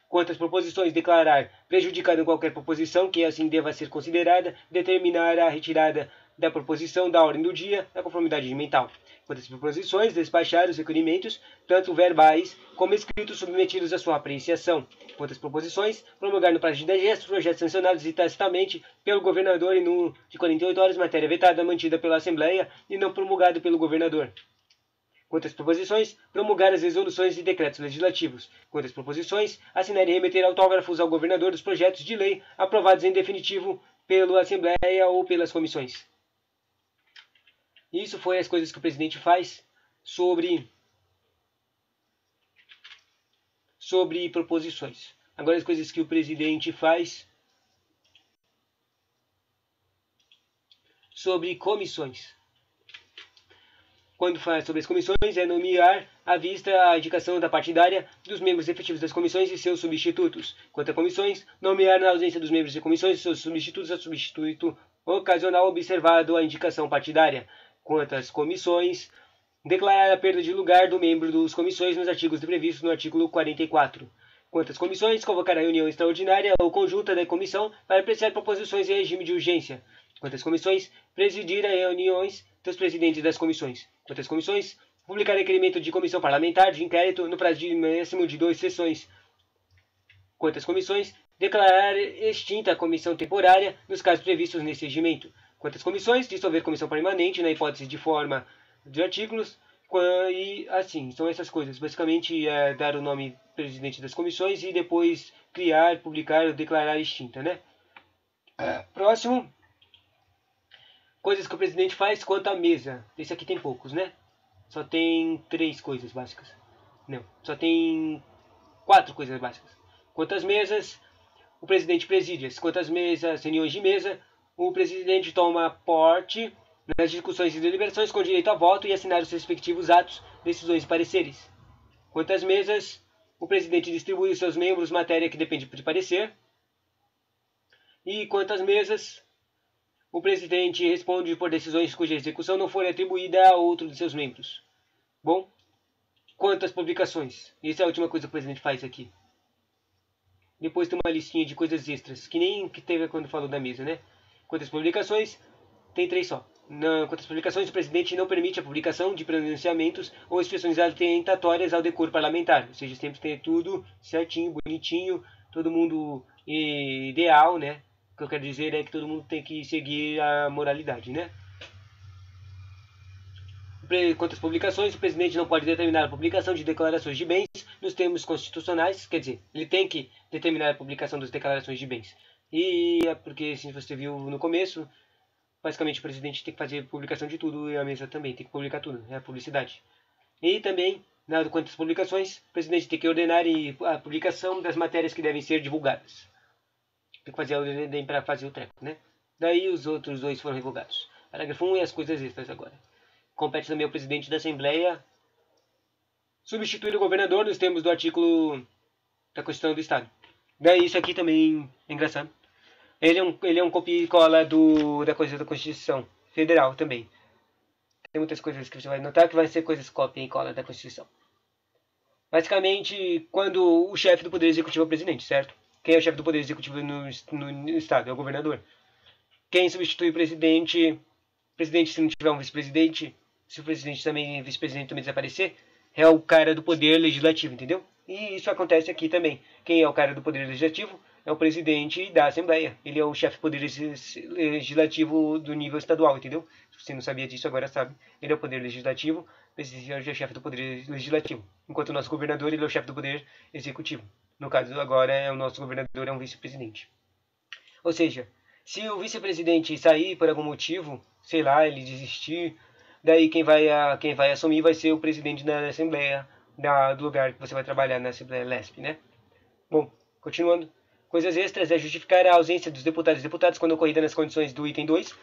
Quantas proposições declarar prejudicada qualquer proposição que assim deva ser considerada, determinar a retirada da proposição da ordem do dia na conformidade regimental. Quantas proposições despachar os requerimentos, tanto verbais como escritos, submetidos à sua apreciação. Quantas proposições promulgar no prazo de 10 dias os projetos sancionados e tacitamente pelo governador e de 48 horas, matéria vetada mantida pela Assembleia e não promulgado pelo governador. Quantas proposições promulgar as resoluções e decretos legislativos. Quantas proposições assinar e remeter autógrafos ao governador dos projetos de lei aprovados em definitivo pela Assembleia ou pelas comissões. Isso foi as coisas que o presidente faz sobre proposições. Agora as coisas que o presidente faz sobre comissões. Quando fala sobre as comissões, é nomear à vista a indicação da partidária dos membros efetivos das comissões e seus substitutos. Quanto a comissões, nomear na ausência dos membros de comissões e seus substitutos a substituto ocasional observado a indicação partidária. Quanto às comissões, declarar a perda de lugar do membro das comissões nos artigos previstos no artigo 44. Quanto às comissões, convocar a reunião extraordinária ou conjunta da comissão para apreciar proposições em regime de urgência. Quanto às comissões, presidir as reuniões dos presidentes das comissões. Quanto às comissões, publicar requerimento de comissão parlamentar de inquérito no prazo de máximo de 2 sessões. Quanto às comissões, declarar extinta a comissão temporária nos casos previstos nesse regimento. Quanto às comissões, dissolver comissão permanente na hipótese de forma de artigos e assim, são essas coisas. Basicamente é dar o nome presidente das comissões e depois criar, publicar ou declarar extinta, né? Próximo. Coisas que o presidente faz quanto à mesa. Esse aqui tem poucos, né? Só tem 3 coisas básicas. Não, só tem 4 coisas básicas. Quanto às mesas, o presidente preside. Quanto às mesas, reuniões de mesa, o presidente toma parte nas discussões e deliberações com direito a voto e assinar os respectivos atos, decisões e pareceres. Quanto às mesas, o presidente distribui aos seus membros matéria que depende de parecer. E quanto às mesas, o presidente responde por decisões cuja execução não for atribuída a outro de seus membros. Bom, quanto às publicações, essa é a última coisa que o presidente faz aqui. Depois tem uma listinha de coisas extras, que nem que teve quando falou da mesa, né? Quantas publicações? Tem 3 só. Quantas publicações, o presidente não permite a publicação de pronunciamentos ou expressões atentatórias ao decoro parlamentar. Ou seja, sempre tem tudo certinho, bonitinho, todo mundo ideal, né? O que eu quero dizer é que todo mundo tem que seguir a moralidade, né? Quanto às publicações, o presidente não pode determinar a publicação de declarações de bens nos termos constitucionais, quer dizer, ele tem que determinar a publicação das declarações de bens. E é porque, se você viu no começo, basicamente o presidente tem que fazer publicação de tudo e a mesa também tem que publicar tudo, é a publicidade. E também quanto às publicações, o presidente tem que ordenar a publicação das matérias que devem ser divulgadas. Tem que fazer a ordem para fazer o treco, né? Daí os outros dois foram revogados. Parágrafo 1 e as coisas extras agora. Compete também ao presidente da Assembleia substituir o governador nos termos do artigo da Constituição do Estado. Daí isso aqui também é engraçado. Ele é um copia e cola da coisa da Constituição Federal também. Tem muitas coisas que você vai notar que vai ser coisas cópia e cola da Constituição. Basicamente, quando o chefe do Poder Executivo é o presidente, certo? Quem é o chefe do Poder Executivo no Estado? É o governador. Quem substitui o presidente se não tiver um vice-presidente, se o presidente também, vice-presidente também desaparecer, é o cara do Poder Legislativo, entendeu? E isso acontece aqui também. Quem é o cara do Poder Legislativo? É o presidente da Assembleia. Ele é o chefe do Poder Legislativo do nível estadual, entendeu? Se você não sabia disso, agora sabe. Ele é o Poder Legislativo, o presidente é o chefe do Poder Legislativo. Enquanto o nosso governador, ele é o chefe do Poder Executivo. No caso, agora, o nosso governador é um vice-presidente. Ou seja, se o vice-presidente sair por algum motivo, sei lá, ele desistir, daí quem vai assumir vai ser o presidente da Assembleia, do lugar que você vai trabalhar na Assembleia LESP, né? Bom, continuando. Coisas extras é justificar a ausência dos deputados e deputadas quando ocorrida nas condições do item 2,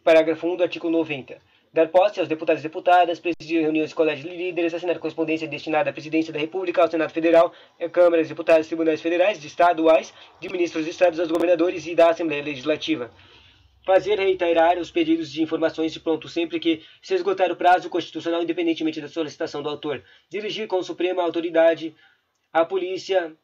parágrafo 1 do artigo 90. Dar posse aos deputados e deputadas, presidir reuniões de colégio de líderes, assinar correspondência destinada à presidência da República, ao Senado Federal, à Câmara dos Deputados, tribunais federais, estaduais, de ministros de estados, aos governadores e da Assembleia Legislativa. Fazer reiterar os pedidos de informações de pronto sempre que se esgotar o prazo constitucional, independentemente da solicitação do autor. Dirigir com suprema autoridade a polícia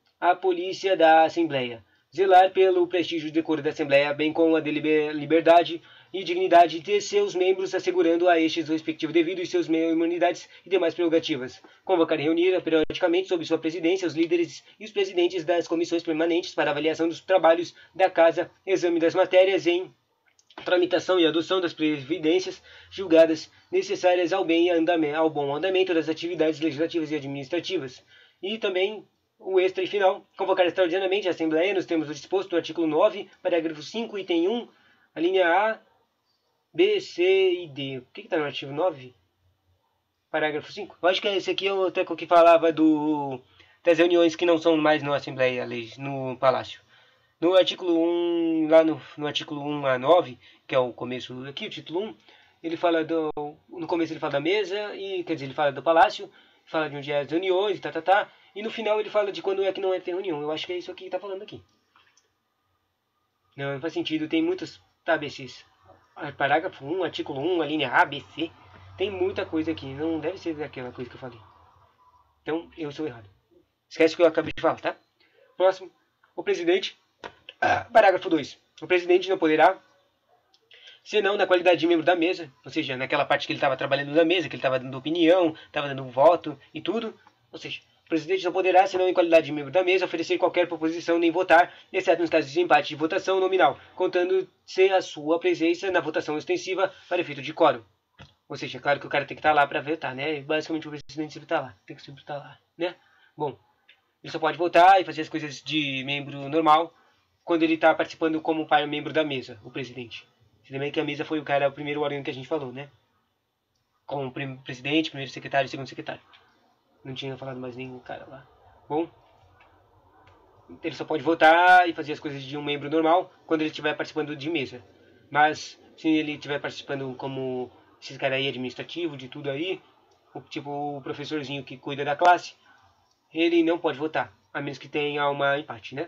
da Assembleia. Zelar pelo prestígio e decoro da Assembleia, bem como a liberdade e dignidade de seus membros, assegurando a estes o respectivo devido e suas imunidades e demais prerrogativas. Convocar e reunir periodicamente, sob sua presidência, os líderes e os presidentes das comissões permanentes para avaliação dos trabalhos da Casa, exame das matérias em tramitação e adoção das previdências julgadas necessárias ao bom andamento das atividades legislativas e administrativas. E também o extra e final, convocar extraordinariamente a Assembleia nos termos do disposto no artigo 9, parágrafo 5, item 1, a linha A, B, C e D. O que está no artigo 9? Parágrafo 5. Eu acho que esse aqui é o teco que falava das reuniões que não são mais na Assembleia, no Palácio. No artigo 1, lá no artigo 1 a 9, que é o começo aqui, o título 1, ele fala no começo ele fala da mesa, quer dizer, ele fala do palácio, fala de onde é as reuniões, e no final ele fala de quando é que não é ter reunião. Eu acho que é isso aqui que está falando aqui. Não faz sentido, tem muitos ABCs. Parágrafo 1, artigo 1, a linha A, B, C, tem muita coisa aqui, não deve ser aquela coisa que eu falei. Então, eu sou errado. Esquece o que eu acabei de falar, tá? Próximo, o presidente. Parágrafo 2. O presidente não poderá, senão na qualidade de membro da mesa, ou seja, naquela parte que ele estava trabalhando na mesa, que ele estava dando opinião, estava dando voto e tudo, ou seja, o presidente não poderá, senão em qualidade de membro da mesa, oferecer qualquer proposição nem votar, exceto nos casos de empate de votação nominal, contando-se a sua presença na votação extensiva para efeito de quórum. Ou seja, é claro que o cara tem que estar lá para votar, né? Basicamente o presidente sempre está lá, tem que sempre estar lá, né? Bom, ele só pode votar e fazer as coisas de membro normal quando ele está participando como membro da mesa, o presidente. Você lembra que a mesa foi o primeiro órgão que a gente falou, né? Como presidente, primeiro secretário e segundo secretário. Não tinha falado mais nenhum cara lá. Bom, ele só pode votar e fazer as coisas de um membro normal quando ele estiver participando de mesa. Mas se ele estiver participando como esses caras aí administrativo, de tudo aí, tipo o professorzinho que cuida da classe, ele não pode votar, a menos que tenha uma empate, né?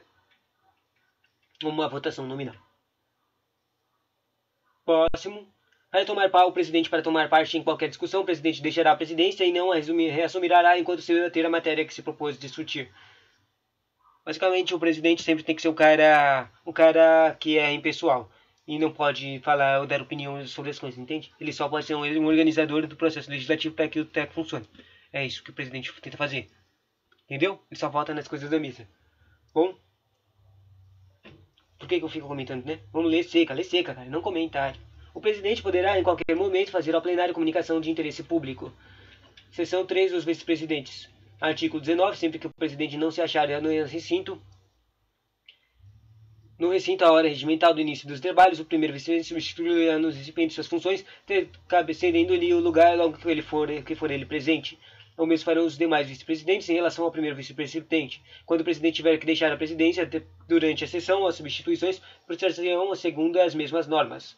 Uma votação nominal. Próximo. O presidente para tomar parte em qualquer discussão, o presidente deixará a presidência e não reassumirá enquanto se debater a matéria que se propôs discutir. Basicamente, o presidente sempre tem que ser o cara que é impessoal e não pode falar ou dar opinião sobre as coisas, entende? Ele só pode ser um organizador do processo legislativo para que o TEC funcione. É isso que o presidente tenta fazer. Entendeu? Ele só vota nas coisas da mesa. Bom, por que eu fico comentando, né? Vamos ler seca, cara, não comentário. O presidente poderá, em qualquer momento, fazer ao plenário comunicação de interesse público. Seção 3 dos vice-presidentes. Artigo 19. Sempre que o presidente não se achar no recinto, à hora regimental do início dos trabalhos, o primeiro vice-presidente substituirá no desempenho de suas funções, cedendo-lhe o lugar logo que for ele presente. O mesmo farão os demais vice-presidentes em relação ao primeiro vice-presidente. Quando o presidente tiver que deixar a presidência durante a sessão, as substituições procederão segundo as mesmas normas.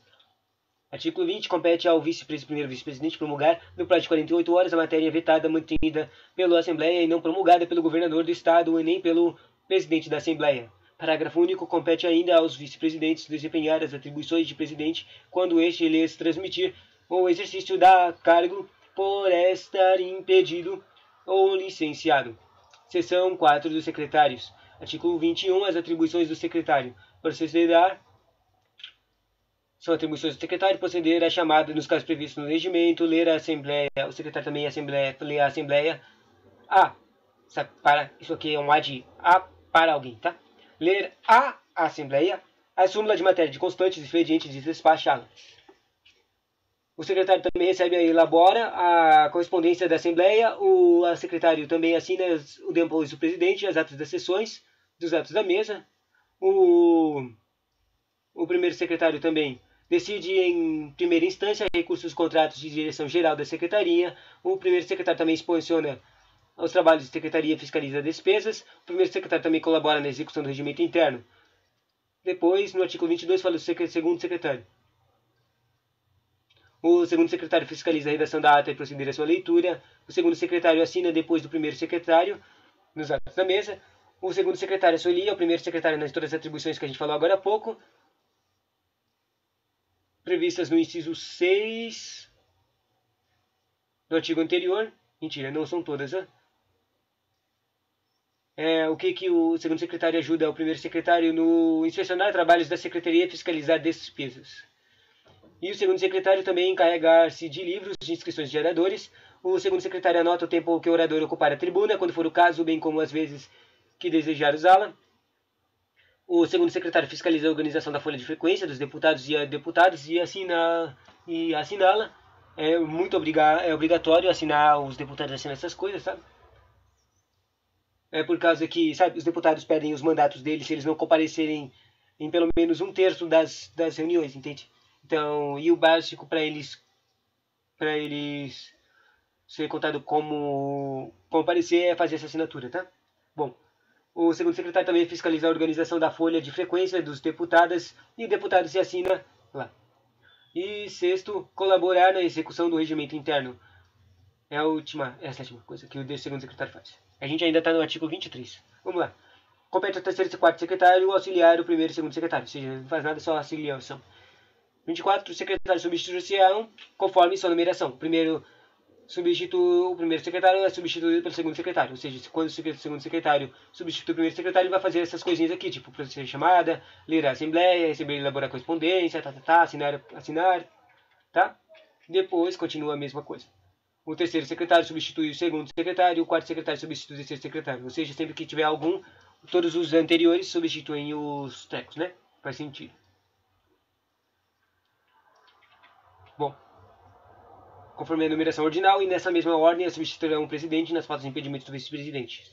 Artigo 20. Compete ao primeiro vice-presidente promulgar, no prazo de 48 horas, a matéria vetada mantenida pela Assembleia e não promulgada pelo governador do Estado e nem pelo presidente da Assembleia. Parágrafo único. Compete ainda aos vice-presidentes desempenhar as atribuições de presidente quando este lhes transmitir o exercício da cargo por estar impedido ou licenciado. Seção 4 dos secretários. Artigo 21. As atribuições do secretário. São atribuições do secretário proceder à chamada nos casos previstos no regimento, ler a Assembleia, o secretário também lê a Assembleia. Isso aqui é um A de A para alguém, tá? Ler a Assembleia a súmula de matéria de constantes, expedientes e despachá-la. O secretário também recebe e elabora a correspondência da Assembleia. O secretário também assina depois o presidente as atas das sessões, dos atos da mesa. O primeiro secretário também decide em primeira instância recursos dos contratos de direção geral da secretaria. O primeiro secretário também inspeciona os trabalhos de secretaria e fiscaliza despesas. O primeiro secretário também colabora na execução do regimento interno. Depois, no artigo 22, fala do segundo secretário. O segundo secretário fiscaliza a redação da ata e proceder à sua leitura. O segundo secretário assina depois do primeiro secretário nos atos da mesa. O segundo secretário auxilia o primeiro secretário nas todas as atribuições que a gente falou agora há pouco, previstas no inciso 6 do artigo anterior. Mentira, não são todas, né? O que o segundo secretário ajuda o primeiro secretário no inspecionar trabalhos da secretaria e fiscalizar despesas. E o segundo secretário também encarregar-se de livros de inscrições de oradores. O segundo secretário anota o tempo que o orador ocupar a tribuna, quando for o caso, bem como as vezes que desejar usá-la. O segundo secretário fiscaliza a organização da folha de frequência dos deputados e deputadas e assiná-la. É obrigatório assinar, os deputados assinam essas coisas, sabe? Por causa que, sabe, os deputados pedem os mandatos deles se eles não comparecerem em pelo menos um terço das reuniões, entende? Então, e o básico para eles ser contado como comparecer é fazer essa assinatura, tá? Bom, o segundo secretário também fiscaliza a organização da folha de frequência dos deputados e deputados se assina lá. E sexto, colaborar na execução do regimento interno. É a sétima coisa que o segundo secretário faz. A gente ainda está no artigo 23. Vamos lá. Compete ao terceiro e quarto secretário auxiliar o primeiro e segundo secretário. Ou seja, não faz nada, só auxiliação. 24. Os secretários substituirão conforme sua numeração. O primeiro secretário é substituído pelo segundo secretário. Ou seja, quando o segundo secretário substitui o primeiro secretário, ele vai fazer essas coisinhas aqui, tipo proceder chamada, ler a assembleia, receber e elaborar correspondência, assinar, tá? Depois continua a mesma coisa. O terceiro secretário substitui o segundo secretário, o quarto secretário substitui o terceiro secretário. Ou seja, sempre que tiver algum, todos os anteriores substituem os trecos, né? Faz sentido. Bom, conforme a numeração ordinal, e nessa mesma ordem, substituirão o presidente nas pautas de impedimentos do vice-presidente.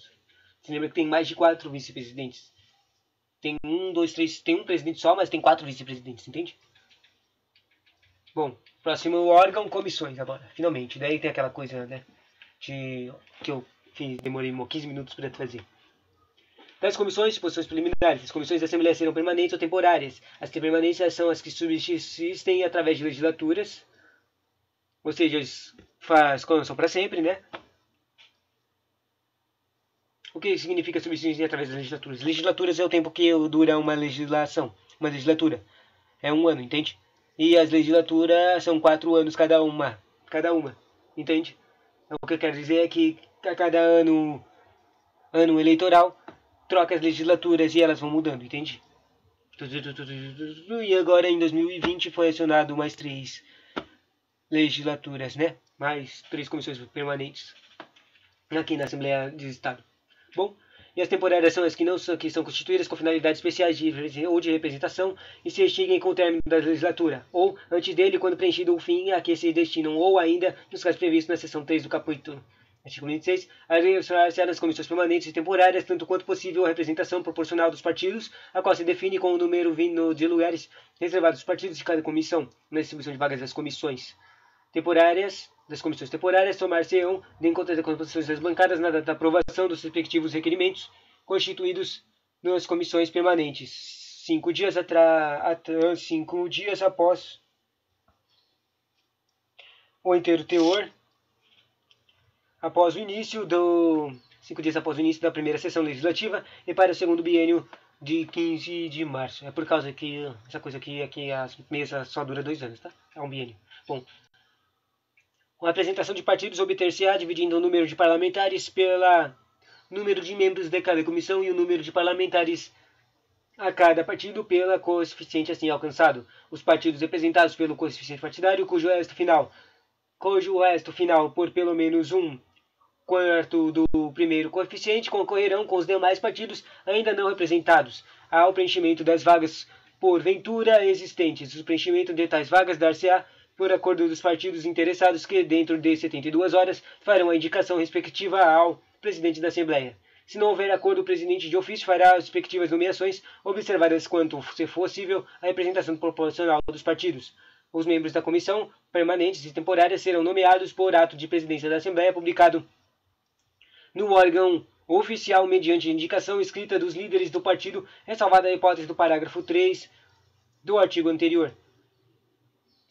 Você lembra que tem mais de 4 vice-presidentes? Tem tem um presidente só, mas tem 4 vice-presidentes, entende? Bom, próximo órgão, comissões agora, finalmente. Daí tem aquela coisa, né, que eu demorei 15 minutos para fazer. Das comissões, disposições preliminares. As comissões da Assembleia serão permanentes ou temporárias. As permanentes são as que subsistem através de legislaturas, ou seja, eles são para sempre, né? O que significa subsistir através das legislaturas? Legislaturas é o tempo que dura uma legislatura. É 1 ano, entende? E as legislaturas são 4 anos cada uma, entende? Então, o que eu quero dizer é que a cada ano eleitoral, troca as legislaturas e elas vão mudando, entende? E agora em 2020 foi acionado mais 3 legislaturas, né? Mais 3 comissões permanentes aqui na Assembleia de Estado. Bom, e as temporárias são as que são constituídas com finalidades especiais de representação e se extinguem com o término da legislatura, ou antes dele, quando preenchido o fim a que se destinam, ou ainda nos casos previstos na seção 3 do capítulo. Artigo 26. As comissões permanentes e temporárias, tanto quanto possível, a representação proporcional dos partidos, a qual se define com o número vindo de lugares reservados aos partidos de cada comissão, na distribuição de vagas das comissões temporárias. das comissões temporárias somar-se-ão, de conta das composições das bancadas, na data da aprovação dos respectivos requerimentos constituídos nas comissões permanentes, 5 dias após o inteiro teor, após o início do 5 dias após o início da primeira sessão legislativa e para o segundo biênio de 15 de março. É por causa que essa coisa aqui as mesas só dura 2 anos, tá? É um biênio. Bom, a apresentação de partidos obter-se-á dividindo o número de parlamentares pela número de membros de cada comissão e o número de parlamentares a cada partido pela coeficiente assim alcançado. Os partidos representados pelo coeficiente partidário, cujo resto final por pelo menos 1/4 do primeiro coeficiente, concorrerão com os demais partidos ainda não representados ao preenchimento das vagas porventura existentes. O preenchimento de tais vagas dar-se-á por acordo dos partidos interessados que, dentro de 72 horas, farão a indicação respectiva ao presidente da Assembleia. Se não houver acordo, o presidente de ofício fará as respectivas nomeações, observadas quanto se fossível a representação proporcional dos partidos. Os membros da comissão, permanentes e temporárias, serão nomeados por ato de presidência da Assembleia, publicado no órgão oficial mediante indicação escrita dos líderes do partido, ressalvada a hipótese do parágrafo 3 do artigo anterior.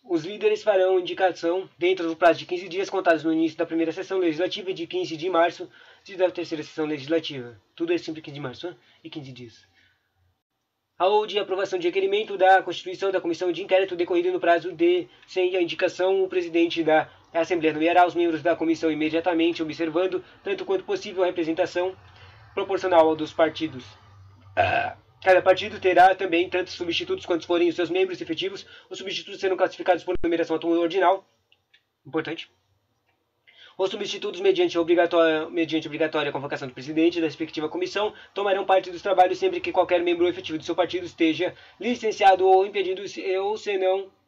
Os líderes farão indicação dentro do prazo de 15 dias, contados no início da primeira sessão legislativa e de 15 de março da terceira sessão legislativa. Tudo é sempre 15 de março, né? E 15 dias. Ou de aprovação de requerimento da constituição da comissão de inquérito decorrido no prazo de, sem a indicação, o presidente da Assembleia nomeará os membros da comissão imediatamente, observando, tanto quanto possível, a representação proporcional ao dos partidos. Cada partido terá também tantos substitutos quanto forem os seus membros efetivos. Os substitutos serão classificados por numeração ordinal. Importante. Os substitutos, mediante obrigatória convocação do presidente da respectiva comissão, tomarão parte dos trabalhos sempre que qualquer membro efetivo do seu partido esteja licenciado ou impedido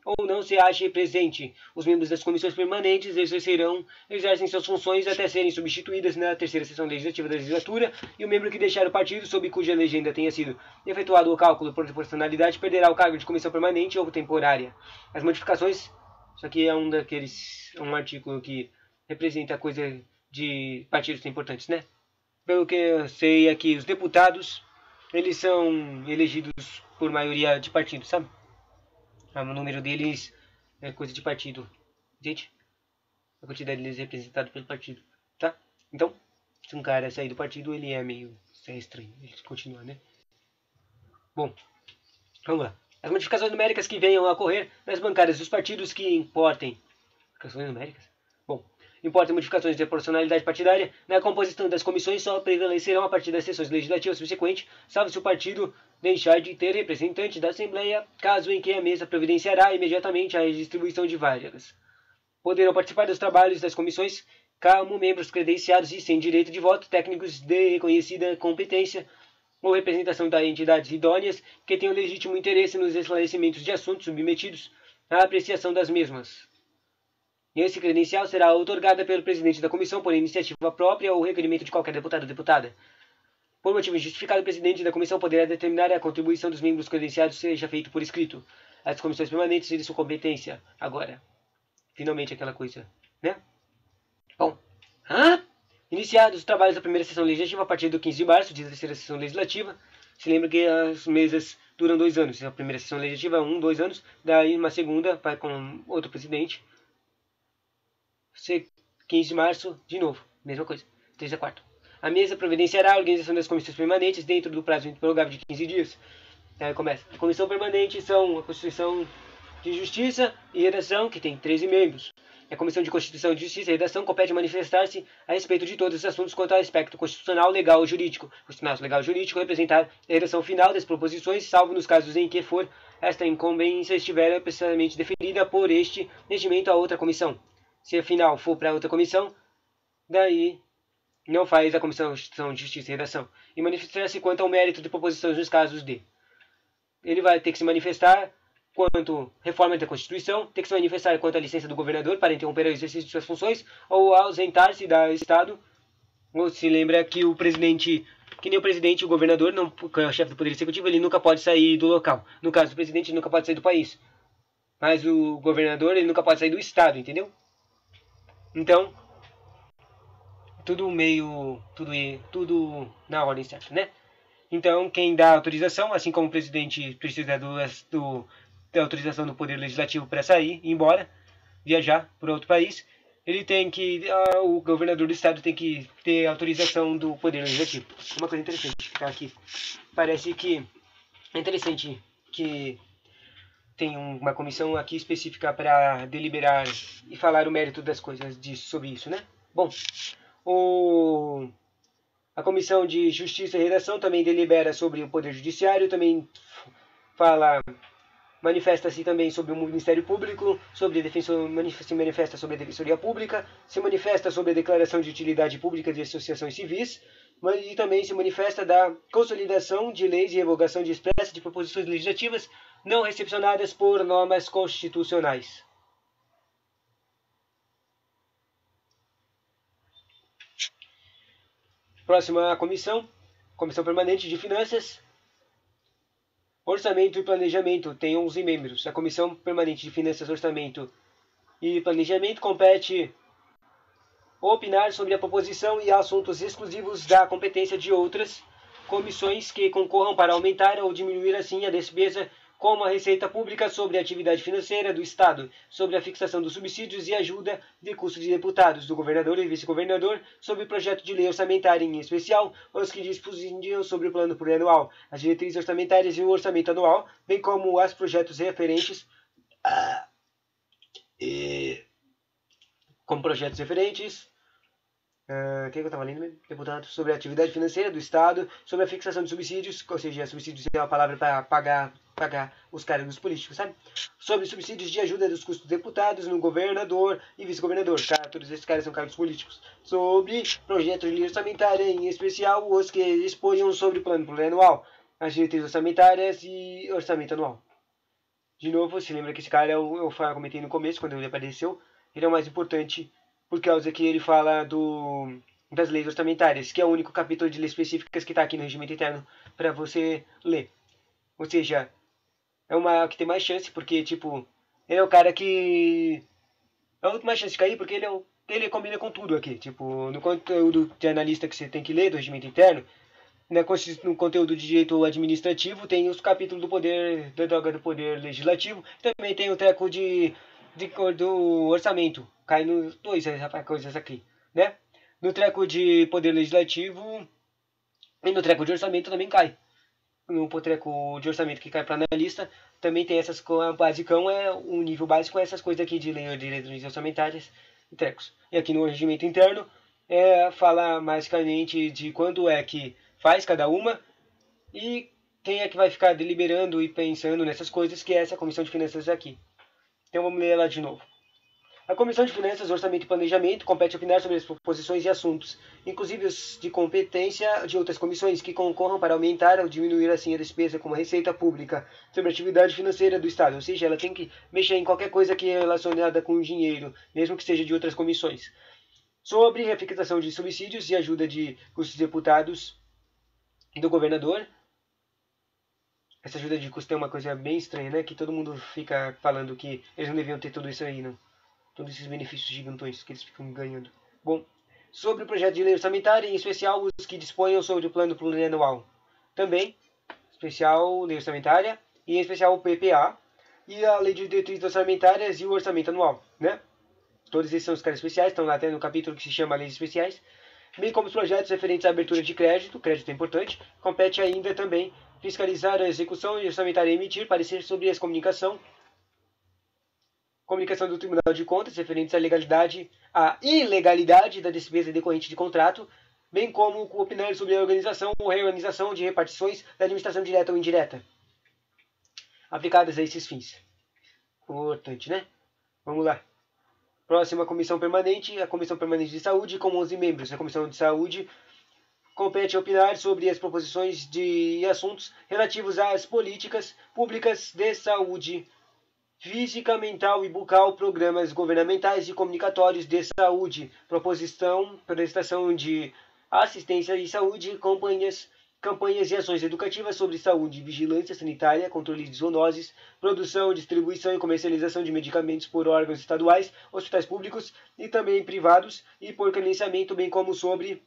ou não se ache presente. Os membros das comissões permanentes exercem suas funções até serem substituídas na terceira sessão legislativa da legislatura, e o membro que deixar o partido, sob cuja legenda tenha sido efetuado o cálculo por proporcionalidade, perderá o cargo de comissão permanente ou temporária. As modificações, isso aqui é um artigo que representa a coisa de partidos importantes, né? Pelo que eu sei aqui, os deputados, eles são elegidos por maioria de partidos, sabe? O número deles é coisa de partido. Gente, a quantidade deles é representada pelo partido, tá? Então, se um cara sair do partido, ele é meio estranho. Ele continua, né? Bom, vamos lá. As modificações numéricas que venham a ocorrer nas bancadas dos partidos que importem. Modificações numéricas? Bom, importam modificações de proporcionalidade partidária na composição das comissões só prevalecerão a partir das sessões legislativas subsequentes, salvo se o partido deixar de ter representante da Assembleia, caso em que a mesa providenciará imediatamente a redistribuição de vagas. Poderão participar dos trabalhos das comissões como membros credenciados e sem direito de voto, técnicos de reconhecida competência ou representação das entidades idôneas que tenham legítimo interesse nos esclarecimentos de assuntos submetidos à apreciação das mesmas. Esse credencial será outorgada pelo presidente da comissão por iniciativa própria ou requerimento de qualquer deputado ou deputada. Por motivo injustificado, o presidente da comissão poderá determinar a contribuição dos membros credenciados seja feito por escrito. As comissões permanentes de sua competência. Agora, finalmente aquela coisa, né? Bom, iniciados os trabalhos da primeira sessão legislativa a partir do 15 de março, da terceira sessão legislativa. Se lembra que as mesas duram 2 anos. A primeira sessão legislativa 2 anos. Daí uma segunda vai com outro presidente. 15 de março, de novo, mesma coisa, 3 a 4. A mesa providenciará a organização das comissões permanentes dentro do prazo prorrogável de 15 dias. Aí começa. A comissão permanente são a Constituição de Justiça e Redação, que tem 13 membros. A Comissão de Constituição, Justiça e Redação compete manifestar-se a respeito de todos os assuntos quanto ao aspecto constitucional, legal ou jurídico. Constitucional, legal ou jurídico, representar a redação final das proposições, salvo nos casos em que for esta incumbência estiver precisamente deferida por este regimento a outra comissão. Se afinal for para outra comissão, daí não faz a Comissão de Justiça e Redação. E manifestar-se quanto ao mérito de proposições nos casos de. Ele vai ter que se manifestar quanto reforma da Constituição, ter que se manifestar quanto à licença do governador para interromper o exercício de suas funções, ou ausentar-se do Estado. Ou se lembra que o presidente, que nem o presidente, o governador, não, que é o chefe do Poder Executivo, ele nunca pode sair do local. No caso, o presidente nunca pode sair do país. Mas o governador, ele nunca pode sair do Estado, entendeu? Então, tudo na ordem certa, né? Então, quem dá autorização, assim como o presidente precisa da autorização do Poder Legislativo para sair, ir embora, viajar para outro país, ele tem que, o governador do estado tem que ter autorização do Poder Legislativo. Uma coisa interessante que está aqui. Parece que é interessante que tem uma comissão aqui específica para deliberar e falar o mérito das coisas sobre isso, né? Bom, a Comissão de Justiça e Redação também delibera sobre o Poder Judiciário, também manifesta-se também sobre o Ministério Público, se manifesta sobre a Defensoria Pública, se manifesta sobre a Declaração de Utilidade Pública de Associações Civis, e também se manifesta da consolidação de leis e revogação de expressa de proposições legislativas não recepcionadas por normas constitucionais. Próxima comissão, Comissão Permanente de Finanças, Orçamento e Planejamento, tem 11 membros. A Comissão Permanente de Finanças, Orçamento e Planejamento compete opinar sobre a proposição e assuntos exclusivos da competência de outras comissões que concorram para aumentar ou diminuir assim a despesa, como a receita pública, sobre a atividade financeira do Estado, sobre a fixação dos subsídios e ajuda de custos de deputados, do governador e vice-governador, sobre o projeto de lei orçamentária em especial, os que dispusiam sobre o plano plurianual, as diretrizes orçamentárias e o orçamento anual, bem como os projetos referentes o que eu estava lendo mesmo? Deputado, sobre a atividade financeira do Estado, sobre a fixação de subsídios, ou seja, subsídios é uma palavra para pagar os cargos políticos, sabe? Sobre subsídios de ajuda dos custos de deputados no governador e vice-governador, todos esses caras são cargos políticos. Sobre projetos de lei orçamentária, em especial os que exponham sobre o plano plurianual, as diretrizes orçamentárias e orçamento anual. De novo, se lembra que esse cara eu comentei no começo, quando ele apareceu, ele é o mais importante por causa que ele fala das leis orçamentárias, que é o único capítulo de leis específicas que está aqui no regimento interno para você ler. Ou seja, é uma que tem mais chance, porque, tipo, ele é o cara que... é muito mais chance de cair, porque ele combina com tudo aqui. Tipo, no conteúdo de analista que você tem que ler do regimento interno, no conteúdo de direito administrativo, tem os capítulos do poder, do poder legislativo, também tem o treco do orçamento. Cai nos dois coisas aqui, né? No treco de poder legislativo e no treco de orçamento também cai. No treco de orçamento que cai para analista, também tem essas coisas. Basicão um nível básico é essas coisas aqui de lei de diretrizes orçamentárias e trecos. E aqui no regimento interno fala basicamente de quando é que faz cada uma e quem é que vai ficar deliberando e pensando nessas coisas, que é essa comissão de finanças aqui. Então vamos ler lá de novo. A Comissão de Finanças, Orçamento e Planejamento compete opinar sobre as proposições e assuntos, inclusive os de competência de outras comissões que concorram para aumentar ou diminuir assim a despesa, como a receita pública, sobre a atividade financeira do Estado. Ou seja, ela tem que mexer em qualquer coisa que é relacionada com dinheiro, mesmo que seja de outras comissões. Sobre a fixação de subsídios e ajuda de custos de deputados do governador. Essa ajuda de custo é uma coisa bem estranha, né? Que todo mundo fica falando que eles não deviam ter tudo isso aí, não. Todos esses benefícios gigantões que eles ficam ganhando. Bom, sobre o projeto de lei orçamentária, em especial os que disponham sobre o plano plurianual. Também, especial lei orçamentária, e em especial o PPA, e a lei de diretrizes orçamentárias e o orçamento anual, né? Todos esses são os caras especiais, estão lá até no capítulo que se chama Leis Especiais. Bem como os projetos referentes à abertura de crédito é importante, compete ainda também fiscalizar a execução e orçamentária e emitir parecer sobre a comunicação do Tribunal de Contas referentes à ilegalidade da despesa decorrente de contrato, bem como opinar sobre a organização ou reorganização de repartições da administração direta ou indireta aplicadas a esses fins. Importante, né? Vamos lá. Próxima comissão permanente, a Comissão Permanente de Saúde, com 11 membros. A Comissão de Saúde compete opinar sobre as proposições de assuntos relativos às políticas públicas de saúde física, mental e bucal, programas governamentais e comunicatórios de saúde, prestação de assistência e saúde, campanhas campanhas e ações educativas sobre saúde, vigilância sanitária, controle de zoonoses, produção, distribuição e comercialização de medicamentos por órgãos estaduais, hospitais públicos e também privados e por credenciamento, bem como sobre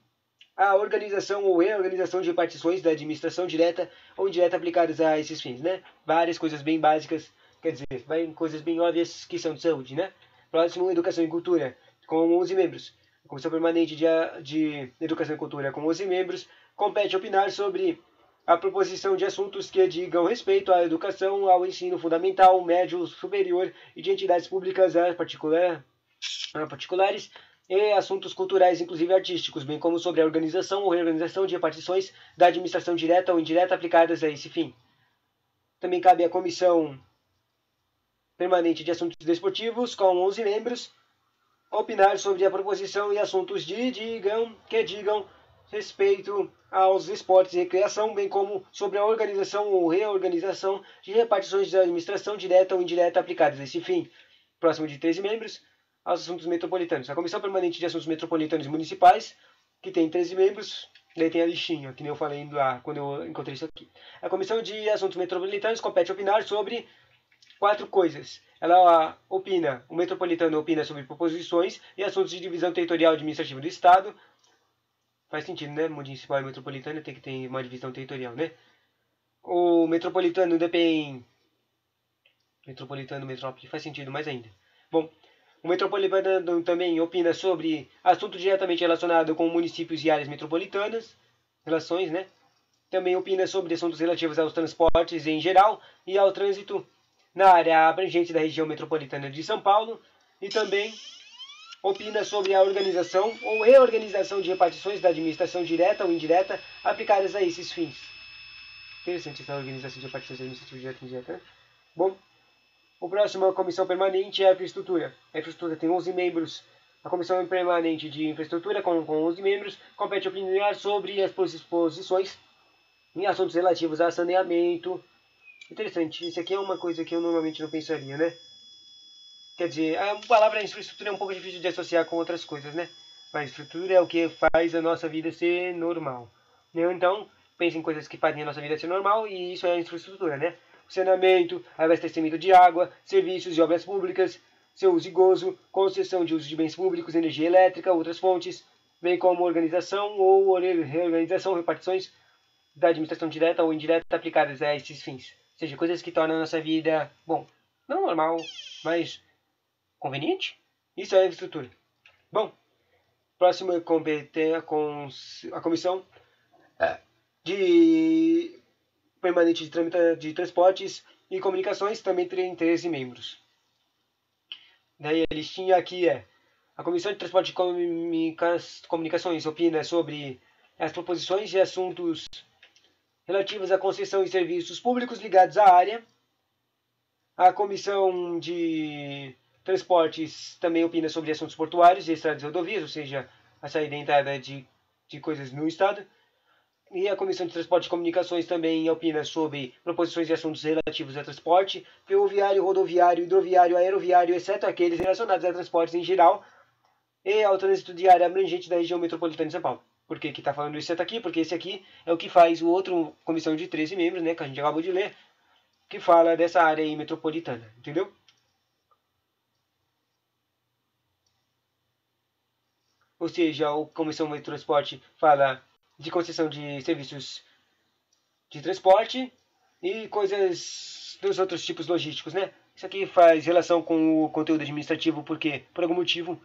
a organização ou reorganização de repartições da administração direta ou indireta aplicadas a esses fins, né? Várias coisas bem básicas, quer dizer, coisas bem óbvias que são de saúde, né? Próximo, Educação e Cultura, com 11 membros. A Comissão Permanente de Educação e Cultura, com 11 membros, compete opinar sobre a proposição de assuntos que digam respeito à educação, ao ensino fundamental, médio, superior e de entidades públicas particulares e assuntos culturais, inclusive artísticos, bem como sobre a organização ou reorganização de repartições da administração direta ou indireta aplicadas a esse fim. Também cabe à Comissão Permanente de Assuntos Desportivos, com 11 membros, opinar sobre a proposição e assuntos que digam respeito aos esportes e recreação, bem como sobre a organização ou reorganização de repartições da administração direta ou indireta aplicadas a esse fim. Próximo de 13 membros, aos assuntos metropolitanos. A Comissão Permanente de Assuntos Metropolitanos e Municipais, que tem 13 membros, daí tem a listinha, que nem eu falei lá quando eu encontrei isso aqui. A Comissão de Assuntos Metropolitanos compete opinar sobre 4 coisas. Ela opina, o metropolitano opina sobre proposições e assuntos de divisão territorial administrativa do Estado. Faz sentido, né? Municipal e metropolitano tem que ter uma divisão territorial, né? O metropolitano depende... metrópole, faz sentido mais ainda. Bom, o metropolitano também opina sobre assuntos diretamente relacionados com municípios e áreas metropolitanas, relações, né? Também opina sobre assuntos relativos aos transportes em geral e ao trânsito na área abrangente da região metropolitana de São Paulo e também opina sobre a organização ou reorganização de repartições da administração direta ou indireta aplicadas a esses fins. Interessante essa organização de repartições administrativas direta e indireta, né? Bom, o próximo é a Comissão Permanente é a Infraestrutura. A Infraestrutura tem 11 membros. A Comissão Permanente de Infraestrutura, com 11 membros, compete opinar sobre as posições em assuntos relativos a saneamento. Interessante, isso aqui é uma coisa que eu normalmente não pensaria, né? Quer dizer, a palavra infraestrutura é um pouco difícil de associar com outras coisas, né? Mas estrutura é o que faz a nossa vida ser normal. Então, pense em coisas que fazem a nossa vida ser normal e isso é a infraestrutura, né? Saneamento, abastecimento de água, serviços e obras públicas, seu uso e gozo, concessão de uso de bens públicos, energia elétrica, outras fontes, bem como organização ou reorganização, repartições da administração direta ou indireta aplicadas a esses fins. Ou seja, coisas que tornam a nossa vida, bom, não normal, mas conveniente. Isso é a infraestrutura. Bom, próximo é com a Comissão de Permanente de Transportes e Comunicações, também tem 13 membros. Daí a listinha aqui é: a Comissão de Transporte e Comunicações opina sobre as proposições e assuntos relativos à concessão e serviços públicos ligados à área. A Comissão de Transportes também opina sobre assuntos portuários e estradas e rodovias, ou seja, a saída e entrada de coisas no Estado. E a Comissão de Transporte e Comunicações também opina sobre proposições e assuntos relativos a transporte, ferroviário, rodoviário, hidroviário, aeroviário, exceto aqueles relacionados a transportes em geral, e ao trânsito de área abrangente da região metropolitana de São Paulo. Por que está falando isso aqui? Porque esse aqui é o que faz o outro comissão de 13 membros, né, que a gente acabou de ler, que fala dessa área aí metropolitana, entendeu? Ou seja, a Comissão de Transporte fala de concessão de serviços de transporte e coisas dos outros tipos logísticos, né? Isso aqui faz relação com o conteúdo administrativo, porque, por algum motivo,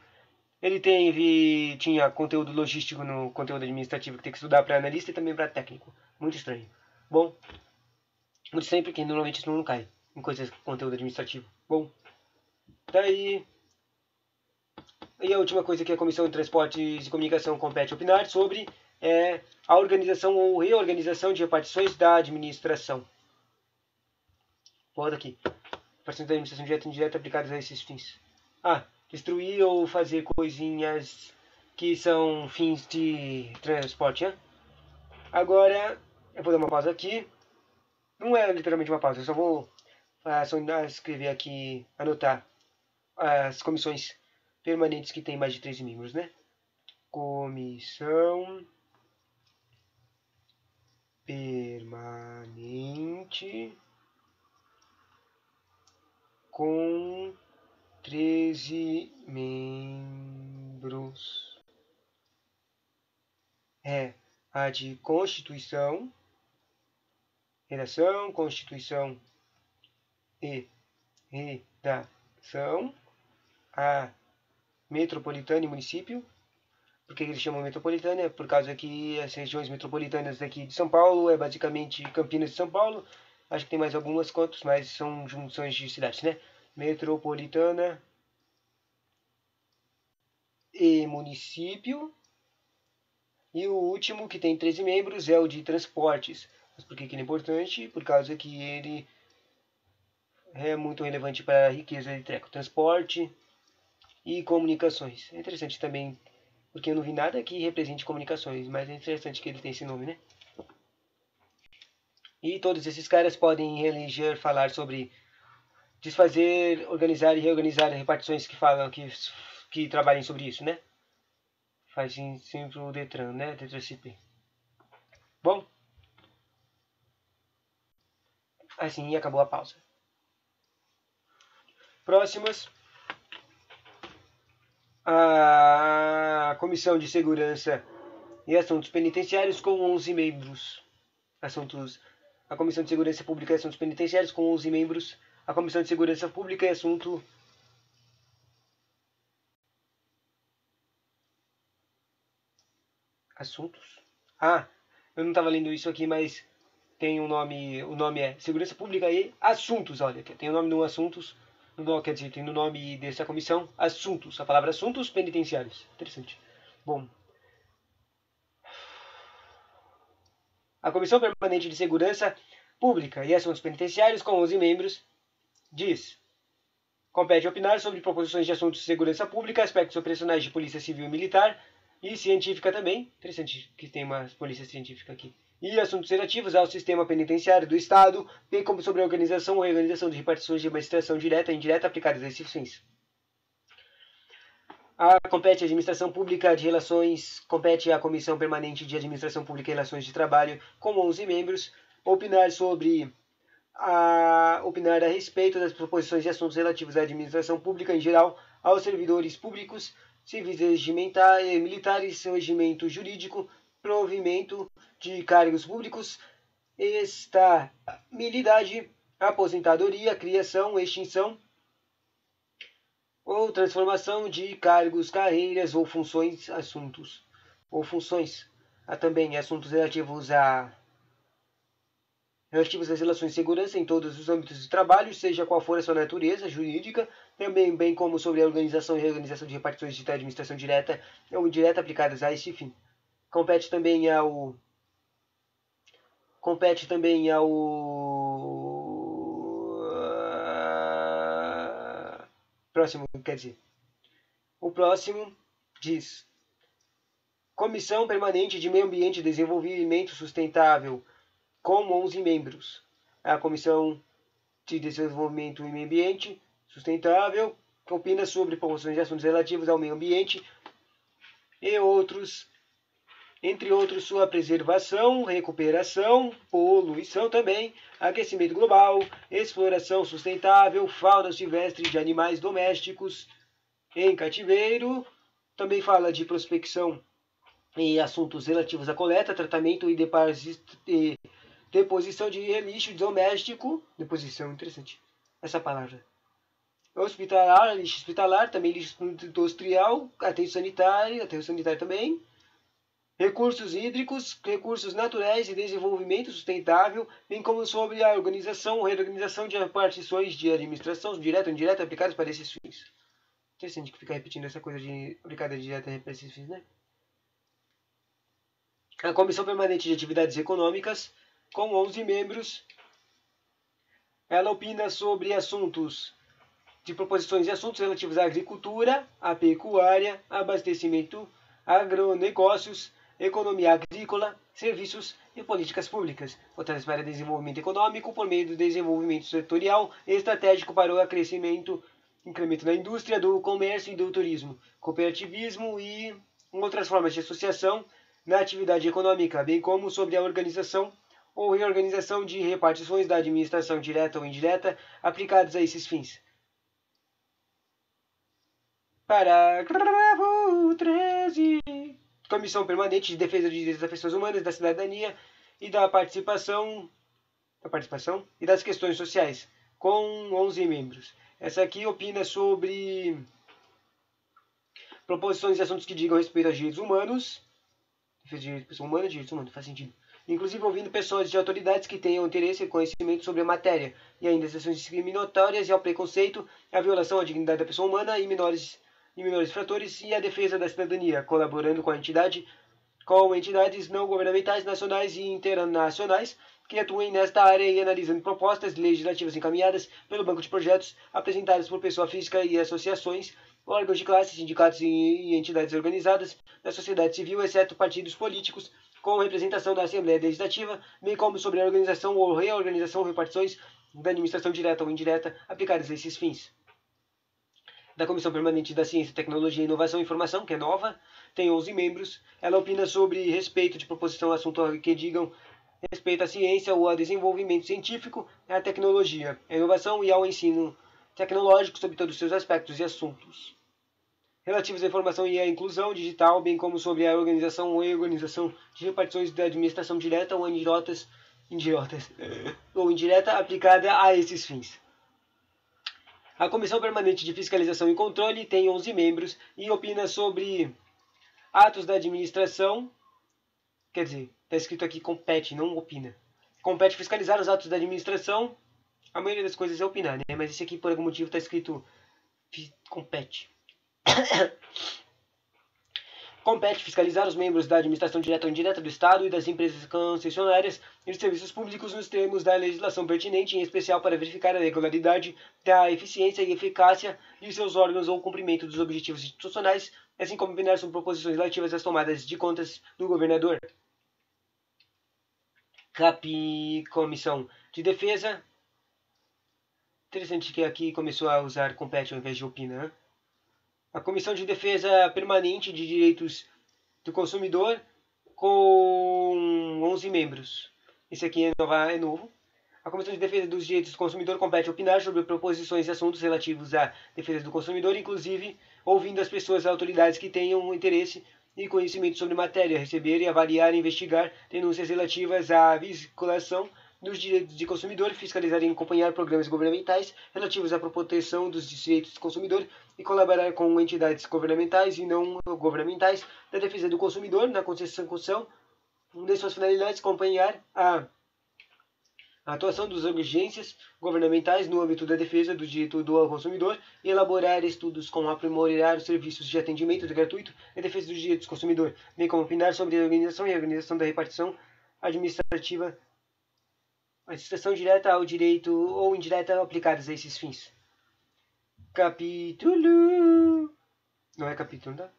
ele tinha conteúdo logístico no conteúdo administrativo que tem que estudar para analista e também para técnico. Muito estranho. Bom, muito estranho porque normalmente isso não cai em coisas com conteúdo administrativo. Bom, daí... E a última coisa que a Comissão de Transportes e Comunicação compete opinar sobre é a organização ou reorganização de repartições da administração. Volta aqui. Repartições da administração direta e indireta aplicadas a esses fins. Destruir ou fazer coisinhas que são fins de transporte, né? Agora, eu vou dar uma pausa aqui. Não é literalmente uma pausa, eu só vou escrever aqui, anotar as comissões permanentes que tem mais de 13 membros, né? Comissão permanente com 13 membros. É a de Constituição, Redação, Constituição e Redação, a metropolitana e município. Por que eles chamam metropolitana? Por causa que as regiões metropolitanas daqui de São Paulo é basicamente Campinas de São Paulo. Acho que tem mais algumas quantos, mas são junções de cidades, né? Metropolitana e município. E o último, que tem 13 membros, é o de transportes. Mas por que ele é importante? Por causa que ele é muito relevante para a riqueza de treco. Transporte e comunicações. É interessante também, porque eu não vi nada que represente comunicações, mas é interessante que ele tem esse nome, né? E todos esses caras podem eleger, falar sobre desfazer, organizar e reorganizar repartições que falam, que trabalhem sobre isso, né? Faz sempre o Detran, né? Detran-CP. Bom, assim acabou a pausa. Próximas. A Comissão de Segurança e Assuntos Penitenciários com 11 membros. A Comissão de Segurança Pública e Assuntos Penitenciários com 11 membros. A Comissão de Segurança Pública e Assuntos Ah, eu não estava lendo isso aqui, mas tem um nome. O nome é Segurança Pública e Assuntos. Olha, tem o nome no Assuntos. Quer dizer, tem no nome dessa comissão Assuntos. A palavra Assuntos Penitenciários. Interessante. Bom. A Comissão Permanente de Segurança Pública e Assuntos Penitenciários, com 11 membros, diz: compete opinar sobre proposições de assuntos de segurança pública, aspectos operacionais de polícia civil e militar, e científica também. Interessante que tem uma polícia científica aqui. E assuntos relativos ao sistema penitenciário do Estado, bem como sobre a organização ou reorganização de repartições de administração direta e indireta aplicadas a esses fins. Compete à Administração Pública de Relações, compete à Comissão Permanente de Administração Pública e Relações de Trabalho, com 11 membros, opinar a respeito das proposições de assuntos relativos à administração pública em geral, aos servidores públicos, civis militares, regimento jurídico, provimento de cargos públicos, estabilidade, aposentadoria, criação, extinção ou transformação de cargos, carreiras ou funções, Há também assuntos relativos às relações de segurança em todos os âmbitos de trabalho, seja qual for a sua natureza jurídica, também bem como sobre a organização e reorganização de repartições de administração direta ou indireta aplicadas a este fim. Compete também ao próximo, quer dizer. O próximo diz: Comissão Permanente de Meio Ambiente e Desenvolvimento Sustentável, com 11 membros. A Comissão de Desenvolvimento e Meio Ambiente Sustentável, que opina sobre promoções de assuntos relativos ao meio ambiente e outros, entre outros, sua preservação, recuperação, poluição também, aquecimento global, exploração sustentável, fauna silvestre de animais domésticos em cativeiro. Também fala de prospecção e assuntos relativos à coleta, tratamento e deposição de lixo doméstico. Deposição, interessante essa palavra. Hospitalar, lixo hospitalar, também lixo industrial, aterro sanitário também. Recursos hídricos, recursos naturais e desenvolvimento sustentável, bem como sobre a organização ou reorganização de repartições de administração direta ou indireta aplicadas para esses fins. Interessante que ficar repetindo essa coisa de aplicada direta para esses fins, né? A Comissão Permanente de Atividades Econômicas, com 11 membros, ela opina sobre assuntos de proposições e assuntos relativos à agricultura, à pecuária, abastecimento, agronegócios, economia agrícola, serviços e políticas públicas, voltadas para desenvolvimento econômico por meio do desenvolvimento setorial e estratégico para o incremento da indústria, do comércio e do turismo, cooperativismo e outras formas de associação na atividade econômica, bem como sobre a organização ou reorganização de repartições da administração direta ou indireta aplicadas a esses fins. Parágrafo 13. Comissão Permanente de Defesa dos Direitos das Pessoas Humanas, da Cidadania e da Participação e das Questões Sociais, com 11 membros. Essa aqui opina sobre proposições e assuntos que digam respeito aos direitos humanos, defesa de direitos da pessoa humana, direitos humanos, faz sentido. Inclusive ouvindo pessoas de autoridades que tenham interesse e conhecimento sobre a matéria, e ainda ações discriminatórias e ao preconceito, a violação à dignidade da pessoa humana e menores infratores e a defesa da cidadania, colaborando com entidades não governamentais nacionais e internacionais que atuem nesta área e analisando propostas legislativas encaminhadas pelo banco de projetos apresentadas por pessoa física e associações, órgãos de classe, sindicatos e entidades organizadas da sociedade civil, exceto partidos políticos, com representação da Assembleia Legislativa, bem como sobre a organização ou reorganização ou repartições da administração direta ou indireta aplicadas a esses fins. Da Comissão Permanente da Ciência, Tecnologia, Inovação e Informação, que é nova, tem 11 membros. Ela opina sobre respeito de proposição a assunto que digam respeito à ciência ou ao desenvolvimento científico, à tecnologia, à inovação e ao ensino tecnológico sobre todos os seus aspectos e assuntos relativos à informação e à inclusão digital, bem como sobre a organização ou reorganização de repartições da administração direta ou indiretas ou indireta aplicada a esses fins. A Comissão Permanente de Fiscalização e Controle tem 11 membros e opina sobre atos da administração, quer dizer, está escrito aqui compete, não opina. Compete fiscalizar os atos da administração, a maioria das coisas é opinar, né? Mas esse aqui por algum motivo está escrito compete. Compete fiscalizar os membros da administração direta ou indireta do Estado e das empresas concessionárias e dos serviços públicos nos termos da legislação pertinente, em especial para verificar a regularidade, da eficiência e eficácia de seus órgãos ou o cumprimento dos objetivos institucionais, assim como opinar sobre proposições relativas às tomadas de contas do governador. Comissão de Defesa. Interessante que aqui começou a usar compete ao invés de opina, né? A Comissão de Defesa Permanente de Direitos do Consumidor, com 11 membros. Esse aqui é novo. A Comissão de Defesa dos Direitos do Consumidor compete opinar sobre proposições e assuntos relativos à defesa do consumidor, inclusive ouvindo as pessoas e autoridades que tenham interesse e conhecimento sobre matéria, receber, avaliar e investigar denúncias relativas à vinculação dos direitos de consumidor, fiscalizar e acompanhar programas governamentais relativos à proteção dos direitos do consumidor e colaborar com entidades governamentais e não governamentais da defesa do consumidor na consecução de suas finalidades, acompanhar a atuação das agências governamentais no âmbito da defesa do direito do consumidor e elaborar estudos com aprimorar os serviços de atendimento gratuito e defesa dos direitos do consumidor, bem como opinar sobre a organização e a organização da repartição administrativa, a administração direta ao direito ou indireta aplicadas a esses fins. Capítulo... Não é capítulo, tá?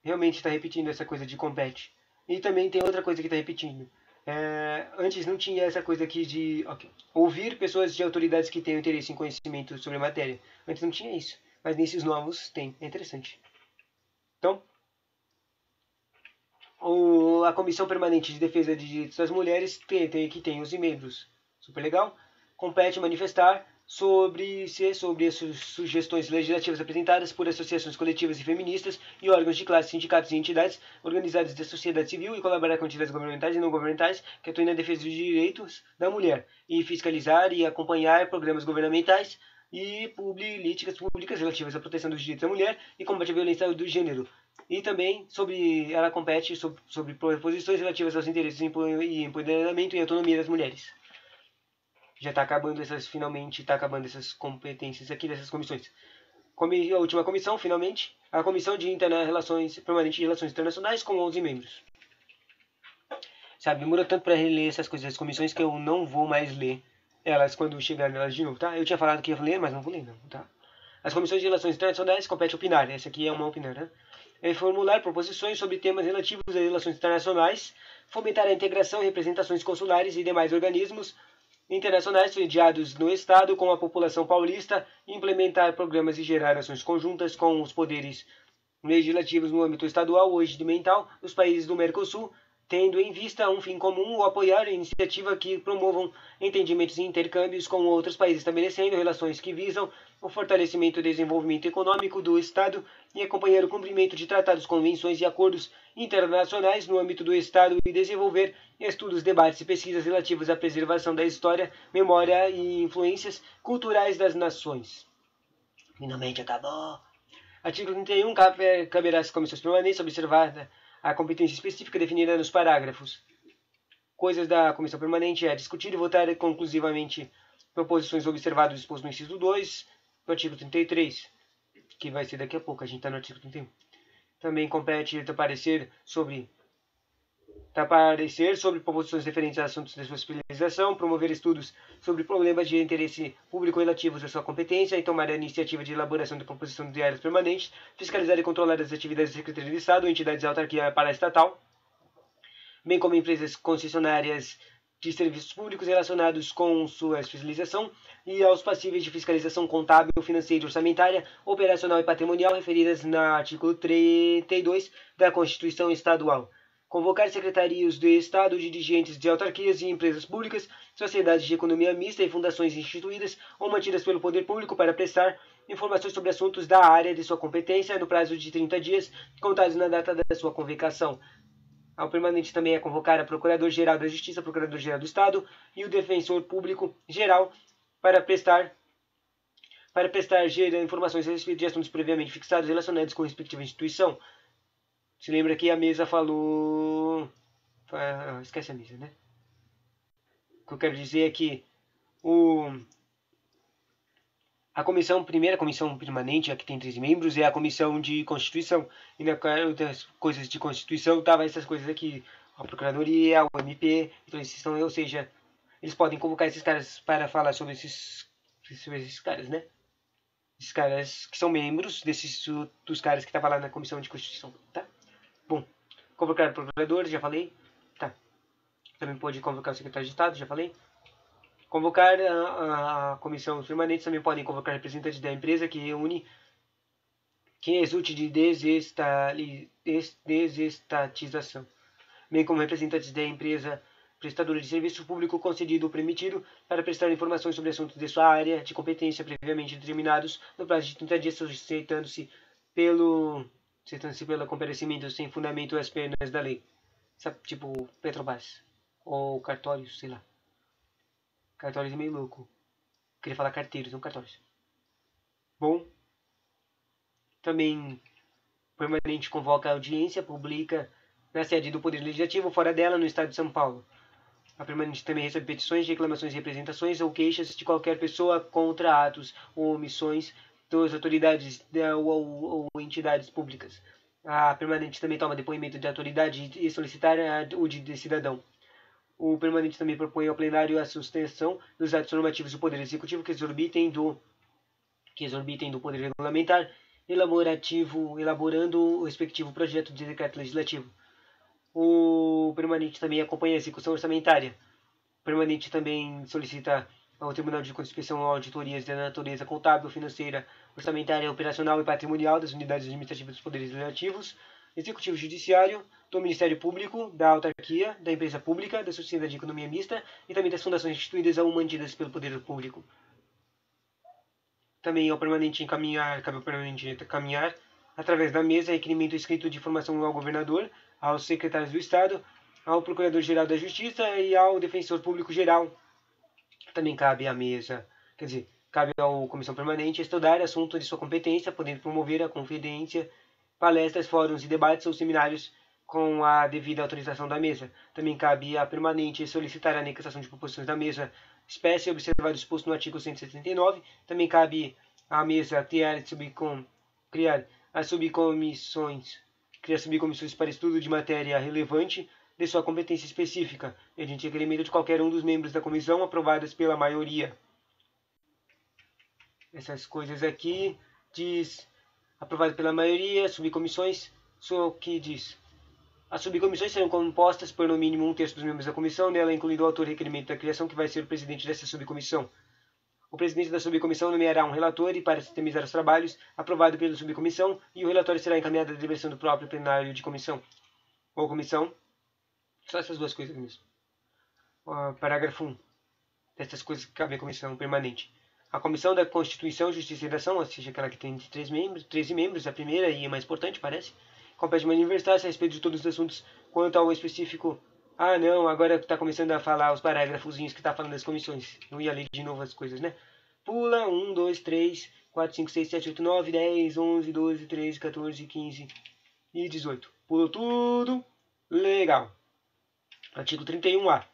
Realmente está repetindo essa coisa de compete. E também tem outra coisa que está repetindo. Antes não tinha essa coisa aqui de ouvir pessoas de autoridades que tenham interesse em conhecimento sobre a matéria. Antes não tinha isso. Mas nesses novos tem. É interessante. Então, a Comissão Permanente de Defesa de Direitos das Mulheres, que tem 11 membros. Super legal. Compete manifestar sobre as sugestões legislativas apresentadas por associações coletivas e feministas e órgãos de classe, sindicatos e entidades organizadas da sociedade civil e colaborar com entidades governamentais e não governamentais que atuem na defesa dos direitos da mulher e fiscalizar e acompanhar programas governamentais e políticas públicas relativas à proteção dos direitos da mulher e combate à violência do gênero. E também ela compete sobre proposições relativas aos interesses e empoderamento e autonomia das mulheres. Já está acabando finalmente está acabando essas competências aqui dessas comissões. A última comissão, finalmente, a Comissão de Permanente de Relações Internacionais, com 11 membros. Sabe, demorou tanto para reler essas coisas das comissões que eu não vou mais ler elas quando chegar nelas de novo, tá? Eu tinha falado que ia ler, mas não vou ler não, tá? As Comissões de Relações Internacionais compete opinar, essa aqui é uma opinar, né? É formular proposições sobre temas relativos às relações internacionais, fomentar a integração e representações consulares e demais organismos internacionais sediados no Estado com a população paulista, implementar programas e gerar ações conjuntas com os poderes legislativos no âmbito estadual ou regimental dos países do Mercosul, tendo em vista um fim comum ou apoiar a iniciativa que promovam entendimentos e intercâmbios com outros países, estabelecendo relações que visam o fortalecimento e desenvolvimento econômico do Estado e acompanhar o cumprimento de tratados, convenções e acordos internacionais no âmbito do Estado e desenvolver estudos, debates e pesquisas relativos à preservação da história, memória e influências culturais das nações. Finalmente acabou. Artigo 31. Caberá às comissões permanentes observar a competência específica definida nos parágrafos. Coisas da comissão permanente é discutir e votar conclusivamente proposições observadas disposto no inciso 2 do artigo 33, que vai ser daqui a pouco, a gente está no artigo 31. Também compete parecer sobre proposições referentes a assuntos de sua especialização, promover estudos sobre problemas de interesse público relativos à sua competência e tomar a iniciativa de elaboração de composição de áreas permanentes, fiscalizar e controlar as atividades da Secretaria de Estado ou entidades de autarquia paraestatal, bem como empresas concessionárias de serviços públicos relacionados com sua especialização e aos passíveis de fiscalização contábil, financeira, orçamentária, operacional e patrimonial referidas no artigo 32 da Constituição Estadual. Convocar secretarias de Estado, dirigentes de autarquias e empresas públicas, sociedades de economia mista e fundações instituídas ou mantidas pelo poder público para prestar informações sobre assuntos da área de sua competência no prazo de 30 dias, contados na data da sua convocação. Ao permanente também é convocar a Procurador-Geral da Justiça, Procurador-Geral do Estado e o Defensor Público-Geral para prestar informações a respeito de assuntos previamente fixados relacionados com a respectiva instituição. Se lembra que a mesa falou... esquece a mesa, né? O que eu quero dizer é que a primeira comissão permanente, a que tem 13 membros, é a comissão de Constituição. E nas coisas de Constituição estavam essas coisas aqui. A Procuradoria, o MP, então ou seja, eles podem convocar esses caras para falar sobre esses caras, né? Esses caras que são membros dos caras que estavam lá na comissão de Constituição, tá? Bom, convocar o procurador, já falei. Tá. Também pode convocar o secretário de Estado, já falei. Convocar a comissão permanente, também podem convocar representantes da empresa que resulte de desestatização, bem como representantes da empresa prestadora de serviço público concedido ou permitido para prestar informações sobre assuntos de sua área de competência previamente determinados no prazo de 30 dias, suscitando-se pelo comparecimento sem fundamento às pernas da lei. Sabe, tipo Petrobras ou cartórios, sei lá. Cartórios é meio louco. Queria falar carteiros, não cartórios. Bom, também o permanente convoca a audiência pública na sede do Poder Legislativo ou fora dela, no Estado de São Paulo. A permanente também recebe petições, reclamações, representações ou queixas de qualquer pessoa contra atos ou omissões das autoridades ou entidades públicas. A permanente também toma depoimento de autoridade e solicitar o de cidadão. O permanente também propõe ao plenário a suspensão dos atos normativos do Poder Executivo que exorbitem do Poder Regulamentar, elaborando o respectivo projeto de decreto legislativo. O permanente também acompanha a execução orçamentária. O permanente também solicita ao Tribunal de Contas e Inspeção auditorias da natureza contábil, financeira, orçamentária, operacional e patrimonial das unidades administrativas dos poderes legislativos, executivo e judiciário, do Ministério Público, da autarquia, da empresa pública, da sociedade de economia mista e também das fundações instituídas ou mantidas pelo poder público. Também cabe ao permanente encaminhar, através da mesa, requerimento escrito de informação ao governador, aos secretários do Estado, ao Procurador-Geral da Justiça e ao Defensor Público-Geral. Também cabe à mesa, cabe à comissão permanente estudar assunto de sua competência, podendo promover a conferência, palestras, fóruns e debates ou seminários com a devida autorização da mesa. Também cabe à permanente solicitar a anexação de proposições da mesa, espécie observado exposto no artigo 179. Também cabe à mesa criar subcomissões para estudo de matéria relevante de sua competência específica, mediante requerimento de qualquer um dos membros da comissão, aprovadas pela maioria. Essas coisas aqui diz aprovado pela maioria, subcomissões, só que diz. As subcomissões serão compostas por no mínimo um terço dos membros da comissão, nela incluído o autor do requerimento da criação, que vai ser o presidente dessa subcomissão. O presidente da subcomissão nomeará um relator e, para sistemizar os trabalhos, aprovado pela subcomissão, e o relatório será encaminhado à deliberação do próprio plenário de comissão ou comissão, Só essas duas coisas mesmo. Parágrafo 1. Dessas coisas que cabem à comissão permanente. A Comissão da Constituição, Justiça e Redação, ou seja, aquela que tem 13 membros, a primeira e a mais importante, parece, compete manifestar-se a respeito de todos os assuntos quanto ao específico. Ah, não, agora está começando a falar os parágrafozinhos que está falando das comissões. Eu ia ler de novo as coisas, né? Pula 1, 2, 3, 4, 5, 6, 7, 8, 9, 10, 11, 12, 13, 14, 15 e 18. Pulou tudo. Legal. Artigo 31A.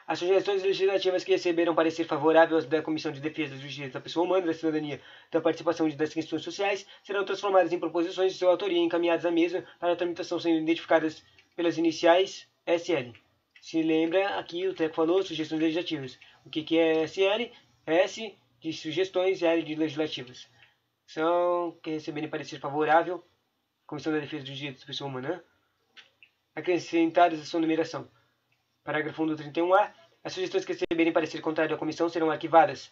As sugestões legislativas que receberam parecer favorável da Comissão de Defesa dos Direitos da Pessoa Humana, da Cidadania e da Participação das Questões Sociais serão transformadas em proposições de sua autoria e encaminhadas à mesa para a tramitação, sendo identificadas pelas iniciais SL. Se lembra, aqui o Teco falou, sugestões legislativas. O que é SL? S de sugestões e L de legislativas. São que receberem parecer favorável, Comissão da Defesa dos Direitos da Pessoa Humana, acrescentadas a sua numeração. Parágrafo 1 do 31A. As sugestões que receberem parecer contrário à comissão serão arquivadas.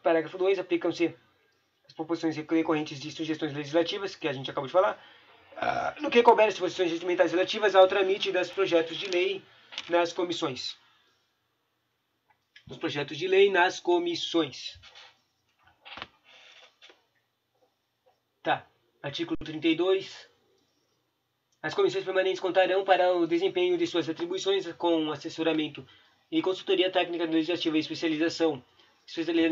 Parágrafo 2. Aplicam-se as proposições recorrentes de sugestões legislativas, que a gente acabou de falar. No que couber as disposições regimentais relativas ao tramite dos projetos de lei nas comissões. Dos projetos de lei nas comissões. Tá. Artigo 32. As comissões permanentes contarão para o desempenho de suas atribuições com assessoramento e consultoria técnica legislativa e especializada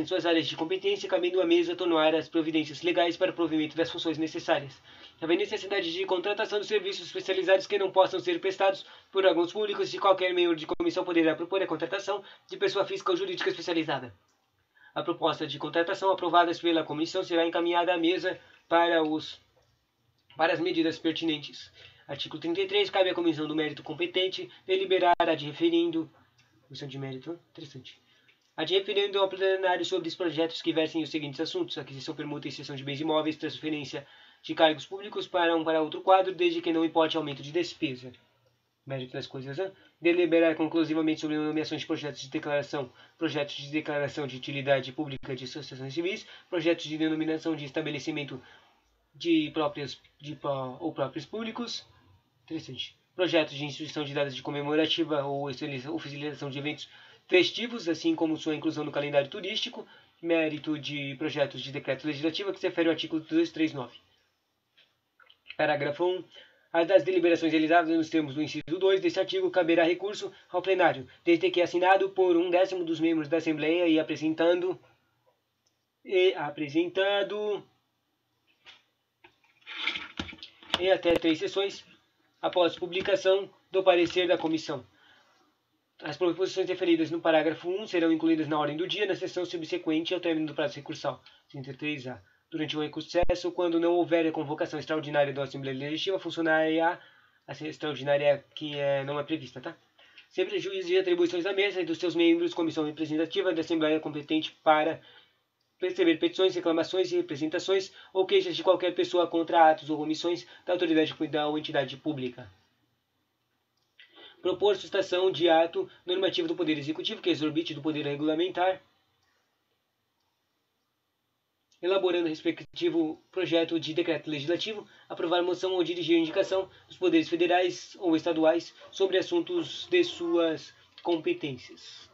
em suas áreas de competência, cabendo à mesa tomar as providências legais para o provimento das funções necessárias. Havendo necessidade de contratação de serviços especializados que não possam ser prestados por órgãos públicos, de qualquer membro de comissão poderá propor a contratação de pessoa física ou jurídica especializada. A proposta de contratação aprovada pela comissão será encaminhada à mesa para as medidas pertinentes. Artigo 33. Cabe à comissão do mérito competente deliberar a de referindo. Comissão de mérito, interessante. A de referindo ao plenário sobre os projetos que versem os seguintes assuntos: aquisição, permuta e cessão de bens imóveis, transferência de cargos públicos para outro quadro, desde que não importe aumento de despesa. Mérito das coisas, né? Deliberar conclusivamente sobre nomeações de projetos de declaração de utilidade pública de associações civis, projetos de denominação de estabelecimento ou próprios públicos. Interessante. Projetos de instituição de datas de comemorativa ou oficialização de eventos festivos, assim como sua inclusão no calendário turístico. Mérito de projetos de decreto legislativo, que se refere ao artigo 239. Parágrafo 1. As das deliberações realizadas nos termos do inciso 2 deste artigo caberá recurso ao plenário, desde que assinado por 1/10 dos membros da Assembleia e apresentado em até 3 sessões após publicação do parecer da comissão. As proposições referidas no parágrafo 1 serão incluídas na ordem do dia na sessão subsequente ao término do prazo recursal. 33A. Durante o recesso, quando não houver convocação extraordinária da Assembleia Legislativa, funcionará a extraordinária que não é prevista, tá? Sem prejuízo de atribuições da mesa e dos seus membros, comissão representativa da Assembleia competente para receber petições, reclamações e representações ou queixas de qualquer pessoa contra atos ou omissões da autoridade ou entidade pública. Propor sustação de ato normativo do Poder Executivo que exorbite do Poder Regulamentar, elaborando o respectivo projeto de decreto legislativo, aprovar moção ou dirigir indicação dos poderes federais ou estaduais sobre assuntos de suas competências.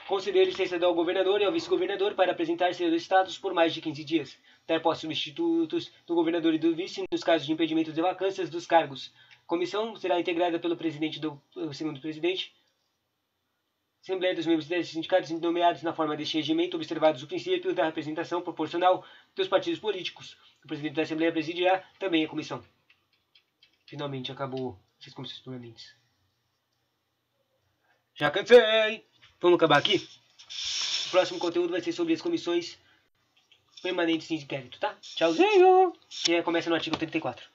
Conceder licença ao governador e ao vice-governador para apresentar seus estados por mais de 15 dias. Dar posse substitutos do governador e do vice nos casos de impedimento de vacâncias dos cargos. A comissão será integrada pelo presidente e do segundo presidente. Assembleia dos membros desses sindicatos nomeados na forma deste regimento, observados o princípio da representação proporcional dos partidos políticos. O presidente da Assembleia presidirá também a comissão. Finalmente acabou essas comissões permanentes. Já cansei! Vamos acabar aqui? O próximo conteúdo vai ser sobre as comissões permanentes de inquérito, tá? Tchauzinho! Que começa no artigo 34.